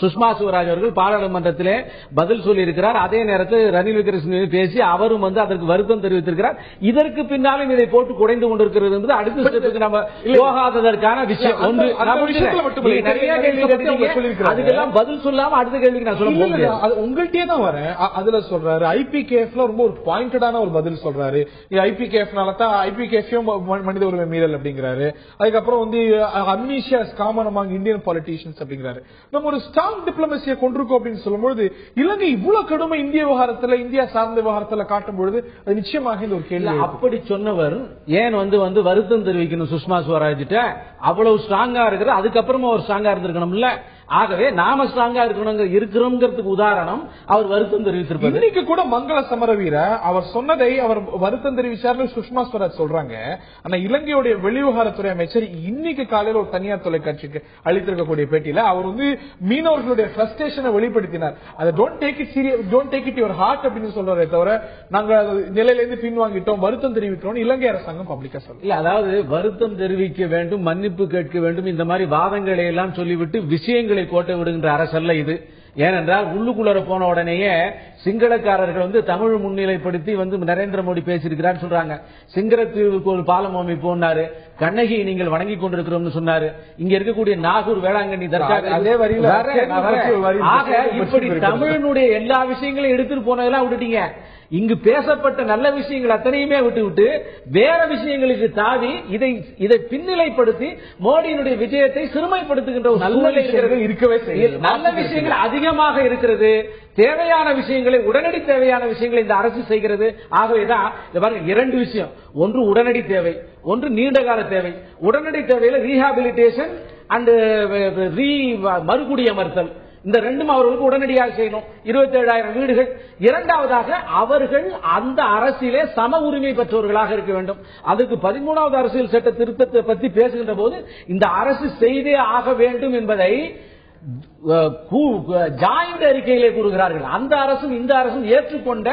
சுஷ்மா ஸ்வராஜ் அவர்கள் பாராளுமன்றத்திலே பதில் சொல்லியிருக்கிறார். அதே நேரத்தில் ரணில் விக்ரமசிங்கே பேசி அவரும் அதற்கு வருத்தம் தெரிவித்திருக்கிறார். இதற்கு பின்னாலும் இதை போட்டு குறைந்து கொண்டிருக்கிறது என்பது அடுத்த ஸ்டெப்புக்கு நம்ம போகாததற்கான விஷயம். நிறைய கேள்வி அதுக்கெல்லாம் பதில் சொல்லாம அடுத்த கேள்விக்கு நான் சொல்ல முடியாது. உங்கள்கிட்டயே தான் வரேன். அதுல சொல்றாரு IPKFல ரொம்ப ஒரு பாயிண்டடான ஒரு பதில் சொல்றாரு. IPKFனால தான் IPKFயும் மனித உரிமை மீறல் அப்படிங்கிறாரு. அதுக்கப்புறம் amnesia is common among Indian politicians அப்படிங்கிறாரு. நம்ம ஒரு ஸ்ட்ராங் டிப்ளமசியை கொண்டிருக்கோம் அப்படின்னு சொல்லும்போது இலங்கை இவ்வளவு கடுமை இந்திய விவகாரத்துல, இந்தியா சார்ந்த விவகாரத்துல காட்டும் பொழுது அது நிச்சயமாக இந்த ஒரு கேள்வி. அப்படி சொன்னவர் ஏன் வருத்தம் தெரிவிக்கணும் சுஷ்மா ஸ்வராஜ் கிட்ட? அவ்வளவு ஸ்ட்ராங்கா இருக்கிற, அதுக்கப்புறமா அவர் ஸ்ட்ராங்கா இருந்திருக்கணும்ல. ஆகவே நாம ஸ்ட்ராங்கா இருக்கிறோம்ங்கிறதுக்கு உதாரணம் அவர் வருத்தம் தெரிவித்திருப்பார். இன்னைக்கு கூட மங்கள சமரவீர அவர் சொன்னதை அவர் வருத்தம் தெரிவிச்சார் சுஷ்மா ஸ்வராஜ் சொல்றாங்க. ஆனா இலங்கையுடைய வெளிவிவகாரத்துறை அமைச்சர் இன்னைக்கு காலையில் ஒரு தனியார் தொலைக்காட்சிக்கு அளித்திருக்கக்கூடிய பேட்டியில அவர் மீனவர்களுடைய ஃப்ரஸ்ட்ரேஷனை வெளிப்படுத்தினார். அதை don't take it your heart அப்படின்னு சொல்றதை தவிர நாங்க நிலையிலிருந்து பின்வாங்கிட்டோம், வருத்தம் தெரிவிக்கிறோம் இலங்கை அரசாங்கம் பப்ளிக்கா சொல்ல. இல்ல, அதாவது வருத்தம் தெரிவிக்க வேண்டும், மன்னிப்பு கேட்க வேண்டும், இந்த மாதிரி வாதங்களை எல்லாம் சொல்லிவிட்டு விஷயங்கள் கோட்டை விடுகின்ற அரசல்ல இது. ஏனென்றால் உள்ளுக்குள்ள போன உடனேயே சிங்களக்காரர்கள் தமிழ் முன்னிலைப்படுத்தி நரேந்திர மோடி பேசியிருக்கிறார் சொல்றாங்க. சிங்கரத்தீவுக்கு ஒரு பாலம் அமைப்போம்னாரு, கண்ணகி நீங்கள் வணங்கி கொண்டிருக்கிறோம் சொன்னாரு. இங்க இருக்கக்கூடிய நாகூர் வேளாங்கண்ணி தர்கா அதே வரியில. ஆக இப்படி தமிழனுடைய எல்லா விஷயங்களையும் எடுத்துட்டு போனதெல்லாம் விட்டுட்டீங்க. இங்கு பேசப்பட்ட நல்ல விஷயங்கள் அத்தனையுமே விட்டு வேற விஷயங்களுக்கு தாவி இதை பின்னிலைப்படுத்தி மோடியினுடைய விஜயத்தை சிறுமைப்படுத்துகின்ற ஒரு நல்ல விஷயங்கள் இருக்கவே செய்யும். நல்ல விஷயங்கள் அதிகமாக இருக்கிறது. தேவையான விஷயங்களை, உடனடி தேவையான விஷயங்களை இந்த அரசு செய்கிறது. ஆகவேதான் இரண்டு விஷயம், ஒன்று உடனடி தேவை, ஒன்று நீண்டகால தேவை. உடனடி தேவையில ரீஹாபிலிட்டேஷன் அண்ட் மறுகுடியமர்த்தல், இந்த ரெண்டும் அவர்களுக்கு உடனடியாக செய்யணும். 27,000 வீடுகள். இரண்டாவதாக அவர்கள் அந்த அரசியலே சம உரிமை பெற்றவர்களாக இருக்க வேண்டும். அதுக்கு 13வது அரசியல் சட்ட திருத்தத்தை பற்றி பேசுகின்ற போது இந்த அரசு செய்தே ஆக வேண்டும் என்பதை ஜாயிண்ட் அறிக்கையிலே கூறுகிறார்கள். அந்த அரசும் இந்த அரசும் ஏற்றுக்கொண்ட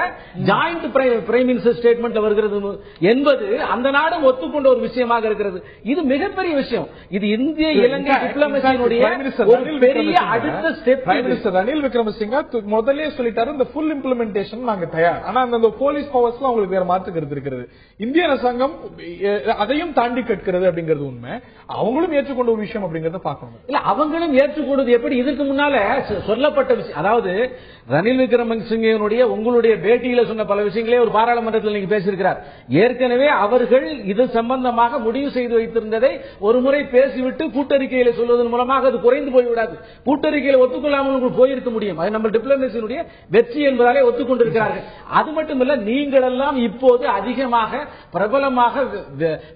ஜாயிண்ட் பிரைம் மினிஸ்டர் ஸ்டேட்மெண்ட் வருகிறது என்பது அந்த நாடும் ஒத்துக்கொண்ட ஒரு விஷயமாக இருக்கிறது. இது மிகப்பெரிய விஷயம். இது இந்திய இலங்கை டிப்ளமசியினுடைய ஒரு பெரிய அடுத்த ஸ்டெப். ரணில் விக்ரமசிங்க முதலே சொல்லிட்டாரு, இந்த ஃபுல் இம்ப்ளிமெண்டேஷன் நாங்க தயார். ஆனா அந்த போலீஸ் பவர்ஸ்லாம் உங்களுக்கு வேற மாற்று கருத்து இருக்கிறது. இந்திய அரசாங்கம் அதையும் தாண்டி கேட்கிறது அப்படிங்கிறது உண்மை. அவங்களும் ஏற்றுக்கொண்ட ஒரு விஷயம் அப்படிங்கறத பார்க்கணும். இல்ல, அவங்களும் ஏற்றுக்கொண்டது எப்படி? இதற்கு முன்னால சொல்லப்பட்ட விஷயம், அதாவது ரணில் விக்ரமசிங்கனுடைய உங்களுடைய பேட்டியில சொன்ன பல விஷயங்களே ஒரு பாராளுமன்றத்தில் நீங்க பேசியிருக்கிறார். ஏற்கனவே அவர்கள் இது சம்பந்தமாக முடிவு செய்து வைத்திருந்ததை ஒரு முறை பேசிவிட்டு கூட்டறிக்கையில சொல்வதன் மூலமாக அது குறைந்து போய்விடாது. கூட்டறிக்கையில ஒத்துக்கொள்ளாமல் போயிருக்க முடியும். அது நம்ம டிப்ளமசியினுடைய வெற்றி என்பதாலே ஒத்துக்கொண்டிருக்கிறார்கள். அது மட்டுமல்ல, நீங்கள் எல்லாம் இப்போது அதிகமாக பிரபலமாக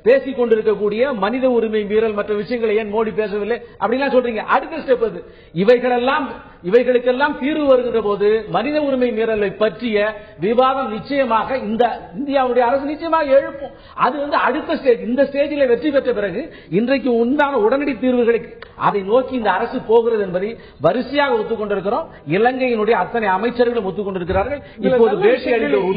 பேசிக் கொண்டிருக்கக்கூடிய மனித உரிமை மீறல் மற்ற விஷயங்களை ஏன் மோடி பேசவில்லை அப்படின்னா சொல்றீங்க. அடுத்த ஸ்டெப் அது. இவைகளுக்கெல்லாம் தீர்வு வருகின்ற போது மனித உரிமை மீறலை பற்றிய விவாதம் நிச்சயமாக இந்த இந்தியாவுடைய அரசு நிச்சயமாக எழுப்பும். அது அடுத்த ஸ்டேஜ். இந்த ஸ்டேஜில் வெற்றி பெற்ற பிறகு இன்றைக்கு உண்டான உடனடி தீர்வுகளுக்கு அதை நோக்கி இந்த அரசு போகிறது என்பதை வரிசையாக ஒத்துக்கொண்டிருக்கிறோம். இலங்கையினுடைய அத்தனை அமைச்சர்களும் ஒத்துக்கொண்டிருக்கிறார்கள். இப்போது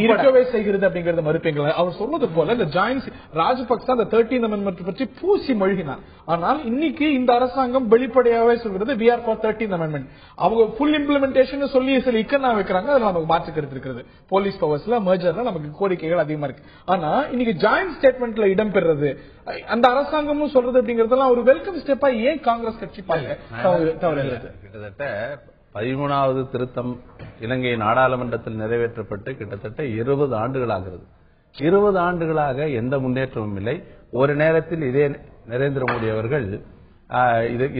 இருக்கவே செய்கிறது அப்படிங்கறத மறுப்பீங்களா? அவர் சொன்னது போல இந்த ஜாயின்ட் ராஜபக்சே அந்த 13th அமெண்ட்மெண்ட் பற்றி பூசி மொழிகினார். ஆனால் இன்னைக்கு இந்த அரசாங்கம் வெளிப்படையாவே சொல்கிறது we are for 13th amendment. அவங்க ஃபுல் இம்ப்ளிமெண்டேஷன் சொல்லி சில இக்கண்ணா வைக்கிறாங்க. அதுல நமக்கு மாற்று கருத்து இருக்கிறது. போலீஸ் பவர்ஸ்ல மெர்ஜர்ல நமக்கு கோரிக்கைகள் அதிகமா இருக்கு. ஆனா இன்னைக்கு ஜாயின்ட் ஸ்டேட்மெண்ட்ல இடம்பெறது அந்த அரசாங்கமும் சொல்றது அப்படிங்கறதெல்லாம் ஒரு வெல்கம் ஸ்டெப்பா ஏன் காங்கிரஸ் கட்சி தவறுகிறது? கிட்டத்தட்ட 13வது திருத்தம் இலங்கை நாடாளுமன்றத்தில் நிறைவேற்றப்பட்டு கிட்டத்தட்ட 20 ஆண்டுகளாகிறது. 20 ஆண்டுகளாக எந்த முன்னேற்றமும் இல்லை. ஒரு நேரத்தில் இதே நரேந்திர மோடி அவர்கள்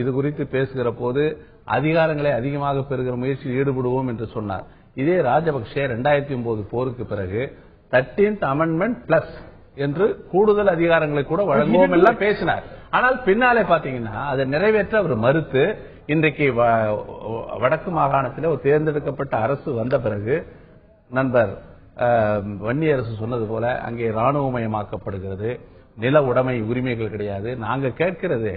இது குறித்து பேசுகிற போது அதிகாரங்களை அதிகமாக பெறுகிற முயற்சியில் ஈடுபடுவோம் என்று சொன்னார். இதே ராஜபக்சே 2009 போருக்கு பிறகு 13th அமெண்ட்மெண்ட் பிளஸ் என்று கூடுதல் அதிகாரங்களை கூட வழங்குவோம் எல்லாம் பேசினார். ஆனால் பின்னாலே பாத்தீங்கன்னா அதை நிறைவேற்ற அவர் மறுத்து இன்றைக்கு வடக்கு மாகாணத்தில் ஒரு தேர்ந்தெடுக்கப்பட்ட அரசு வந்த பிறகு நண்பர் வன்னியரசு சொன்னது போல அங்கே ராணுவமயமாக்கப்படுகிறது. நில உடைமை உரிமைகள் கிடையாது. நாங்க கேட்கிறது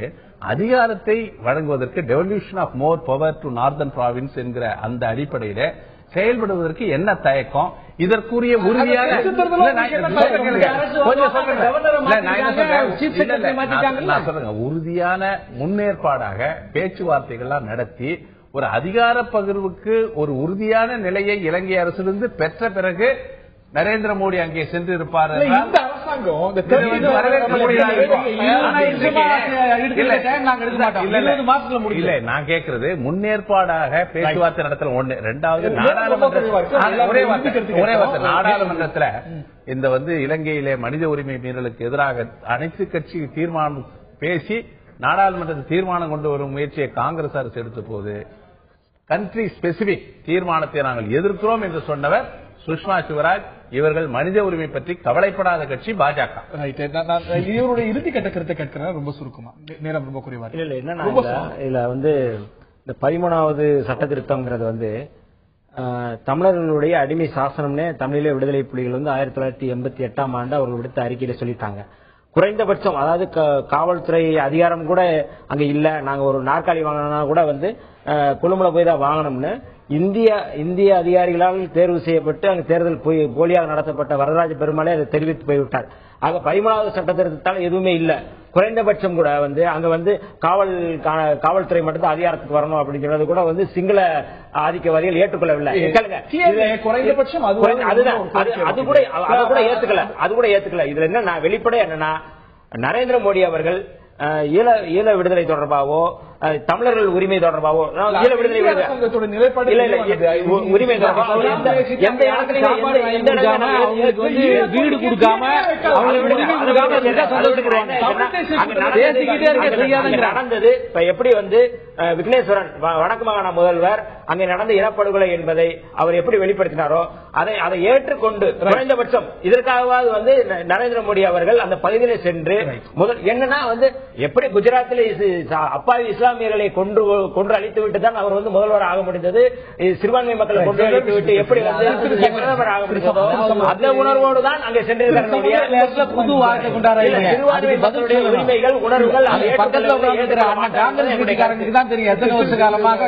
அதிகாரத்தை வழங்குவதற்கு devolution of more power to northern province என்கிற அந்த அடிப்படையில செயல்படுவதற்கு என்ன தயக்கம்? இதற்குரிய உறுதியான உறுதியான முன்னேற்பாடாக பேச்சுவார்த்தைகள்லாம் நடத்தி ஒரு அதிகார பகிர்வுக்கு ஒரு உறுதியான நிலையை இலங்கை அரசிலிருந்து பெற்ற பிறகு நரேந்திர மோடி அங்கே சென்று இருப்பார். இந்த அரசாங்கம் நான் கேட்கிறது முன்னேற்பாடாக பேச்சுவார்த்தை நடத்தல. ஒண்ணு. ரெண்டாவது நாடாளுமன்றத்தில் இந்த இலங்கையிலே மனித உரிமை மீறலுக்கு எதிராக அனைத்து கட்சி தீர்மானம் பேசி நாடாளுமன்றத்தில் தீர்மானம் கொண்டு வரும் முயற்சியை காங்கிரஸ் அரசு எடுத்த போது கண்ட்ரி ஸ்பெசிபிக் தீர்மானத்தை நாங்கள் எதிர்க்கிறோம் என்று சொன்னவர் சுஷ்மா ஸ்வராஜ். இவர்கள் மனித உரிமை பற்றி கவலைப்படாத கட்சி பாஜக. இவருடைய இறுதி கட்ட கருத்தை கேட்கிறேன். ரொம்ப சுருக்கமா, நேரம் ரொம்ப குறைவா. இல்ல என்னன்னா இதுல இந்த 13வது சட்ட திருத்தம்ங்கிறது தமிழர்களுடைய அடிமை சாசனம்னே தமிழீழ விடுதலை புலிகள் 1988ஆம் ஆண்டு அவர்கள் விடுத்த அறிக்கையில சொல்லிட்டாங்க. குறைந்தபட்சம் அதாவது காவல்துறை அதிகாரம் கூட அங்க இல்ல, நாங்க ஒரு நாற்காலி வாங்கினா கூட கொழும்புல போய் தான் வாங்கணும்னு இந்திய அதிகாரிகளால் தேர்வு செய்யப்பட்டு அங்கு தேர்தல் போலியாக நடத்தப்பட்ட வரதராஜ பெருமாளே அதை தெரிவித்து போய்விட்டார். ஆக 13வது சட்ட திருத்தத்தால் எதுவுமே இல்ல. குறைந்தபட்சம் கூட அங்க காவல்துறை மட்டும் அதிகாரத்துக்கு வரணும் அப்படின்னு சொன்னது கூட சிங்கள ஆதிக்கவாதிகள் ஏற்றுக்கொள்ளவில்லை. குறைந்தபட்சம் அது கூட ஏத்துக்கல. இதுல என்ன வெளிப்படை என்னன்னா நரேந்திர மோடி அவர்கள் ஈழ விடுதலை தொடர்பாகவோ தமிழர்கள் உரிமை தொடர்பாகவோ ஈழ விடுதலை உரிமை தொடர்பாக எந்த வீடு கொடுக்காம நடந்தது. இப்ப எப்படி விக்னேஸ்வரன் வடக்கு மாகாண முதல்வர் அங்கே நடந்த இனப்படுகொலை என்பதை அவர் எப்படி வெளிப்படுத்தினாரோ அதை ஏற்றுக்கொண்டு குறைந்தபட்சம் இதற்காகவாது நரேந்திர மோடி அவர்கள் அந்த பகுதியில சென்று முதல் என்னன்னா எப்படி குஜராத்தில் அப்பாவி இஸ்லாமியர்களை கொன்று அழித்து விட்டு தான் அவர் முதல்வர் ஆக முடிந்தது. சிறுபான்மை மக்களை கொண்டு அழித்து விட்டு எப்படி பிரதமர் ஆக முடிந்ததோ அந்த உணர்வோடு தான் அங்கே சென்றிருக்கிறார். புது வாழ்க்கை கொண்டாட சிறுபான்மை மக்களுடைய உரிமைகள் உணர்வுகள் தான் தெரியும். எத்தனை வருஷ காலமாக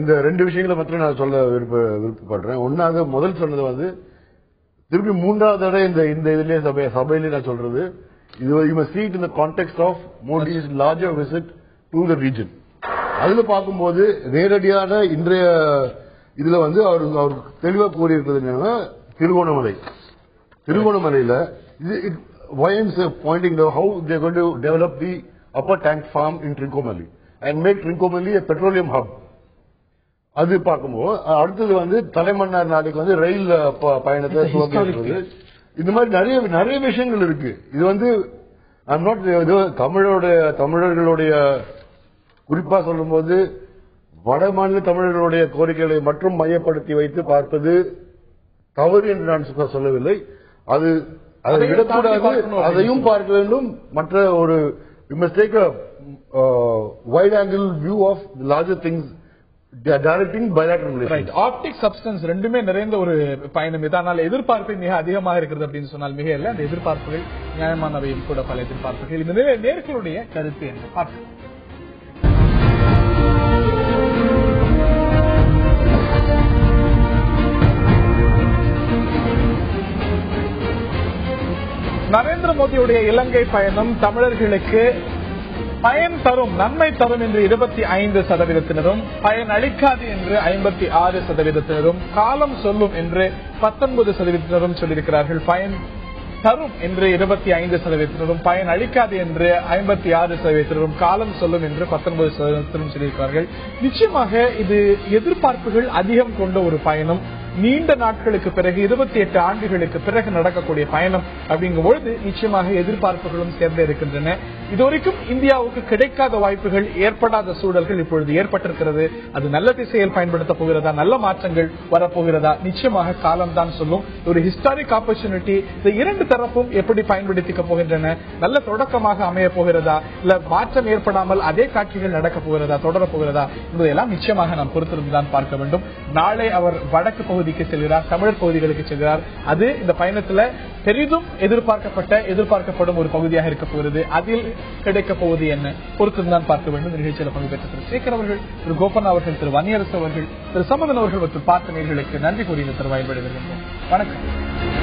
இந்த 2 விஷயங்களை மட்டும் நான் சொல்ல விருப்பப்படுறேன். ஒன்னாக முதல் சொன்னது திருப்பி 3வது தடவை இந்த இதுலயே சபையிலே நான் சொல்றது you must see it in the context of Modi's larger visit to the region. அதுல பார்க்கும்போது நேரடியான இன்றைய இதுல அவர் தெளிவா கூறியிருக்கிறது என்னன்னா திருகோணமலையில why I'm pointing out how they're going to develop the upper tank farm in Trincomalee and make Trincomalee a petroleum hub. அது பார்க்கும்போது அடுத்தது தலைமன்னார் நாடுக்கு ரயில் பயணத்தை துவங்குறது. இந்த மாதிரி நிறைய விஷயங்கள் இருக்கு. இது தமிழர்களுடைய குறிப்பா சொல்லும் போது வட மாநில தமிழர்களுடைய கோரிக்கைகளை மட்டும் மையப்படுத்தி வைத்து பார்ப்பது தவறு என்று நான் சொல்லவில்லை. அதை விடக்கூடாது, அதையும் பார்க்க வேண்டும். மற்ற ஒரு wide angle view of the larger things, directing bilateral relations. Optic substance ரெண்டுமே நிறைந்த ஒரு பயணம் இது. ஆனால் எதிர்பார்ப்பு மிக அதிகமாக இருக்கிறது அப்படின்னு சொன்னால் மிக இல்லை. அந்த எதிர்பார்ப்புகள் நியாயமானவையும் கூட பல எதிர்பார்ப்புகள். இந்த நேர்களுடைய கருத்து என்று பார்க்கலாம். நரேந்திர மோடியுடைய இலங்கை பயணம் தமிழர்களுக்கு பயன் தரும், நன்மை தரும் என்று 25%, பயன் அளிக்காது என்று 56%, காலம் சொல்லும் என்று 19% சொல்லியிருக்கிறார்கள். பயன் தரும் என்று 25%, பயன் அளிக்காது என்று 56%, காலம் சொல்லும் என்று 19% சொல்லியிருக்கிறார்கள். நிச்சயமாக இது எதிர்பார்ப்புகள் அதிகம் கொண்ட ஒரு பயணம். நீண்ட நாட்களுக்கு பிறகு 28 ஆண்டுகளுக்கு பிறகு நடக்கக்கூடிய பயணம் அப்படிங்கும்பொழுது நிச்சயமாக எதிர்பார்ப்புகளும் சேர்ந்து இருக்கின்றன. இதுவரைக்கும் இந்தியாவுக்கு கிடைக்காத வாய்ப்புகள், ஏற்படாத சூழல்கள் இப்பொழுது ஏற்பட்டிருக்கிறது. அது நல்ல திசையில் பயன்படுத்த போகிறதா, நல்ல மாற்றங்கள் வரப்போகிறதா, நிச்சயமாக காலம்தான் சொல்லும். ஒரு ஹிஸ்டாரிக் ஆப்பர்ச்சுனிட்டி இந்த இரண்டு தரப்பும் எப்படி பயன்படுத்திக்க போகின்றன, நல்ல தொடக்கமாக அமைய போகிறதா, இல்ல மாற்றம் ஏற்படாமல் அதே காட்சிகள் நடக்க போகிறதா, தொடரப் போகிறதா என்பதையெல்லாம் நிச்சயமாக நாம் பொறுத்திருந்துதான் பார்க்க வேண்டும். நாளை அவர் வடக்கு பகுதிக்கு செல்கிறார், தமிழர் பகுதிகளுக்கு செல்கிறார். அது இந்த பயணத்துல பெரிதும் எதிர்பார்க்கப்படும் ஒரு பகுதியாக இருக்க போகிறது. அதில் கிடைக்க போவது என்ன பொறுத்திருந்தான் பார்க்க வேண்டும். இந்த நிகழ்ச்சியில் பங்கு பெற்ற திரு சேகர் அவர்கள், திரு கோபண்ணா அவர்கள், திரு வன்னியரசு அவர்கள், திரு சம்பந்தன் அவர்கள் மற்றும் பார்த்த நேயர்களுக்கு நன்றி கூறி இந்த தருவாயில் விடைபெறுகின்றோம். வணக்கம்.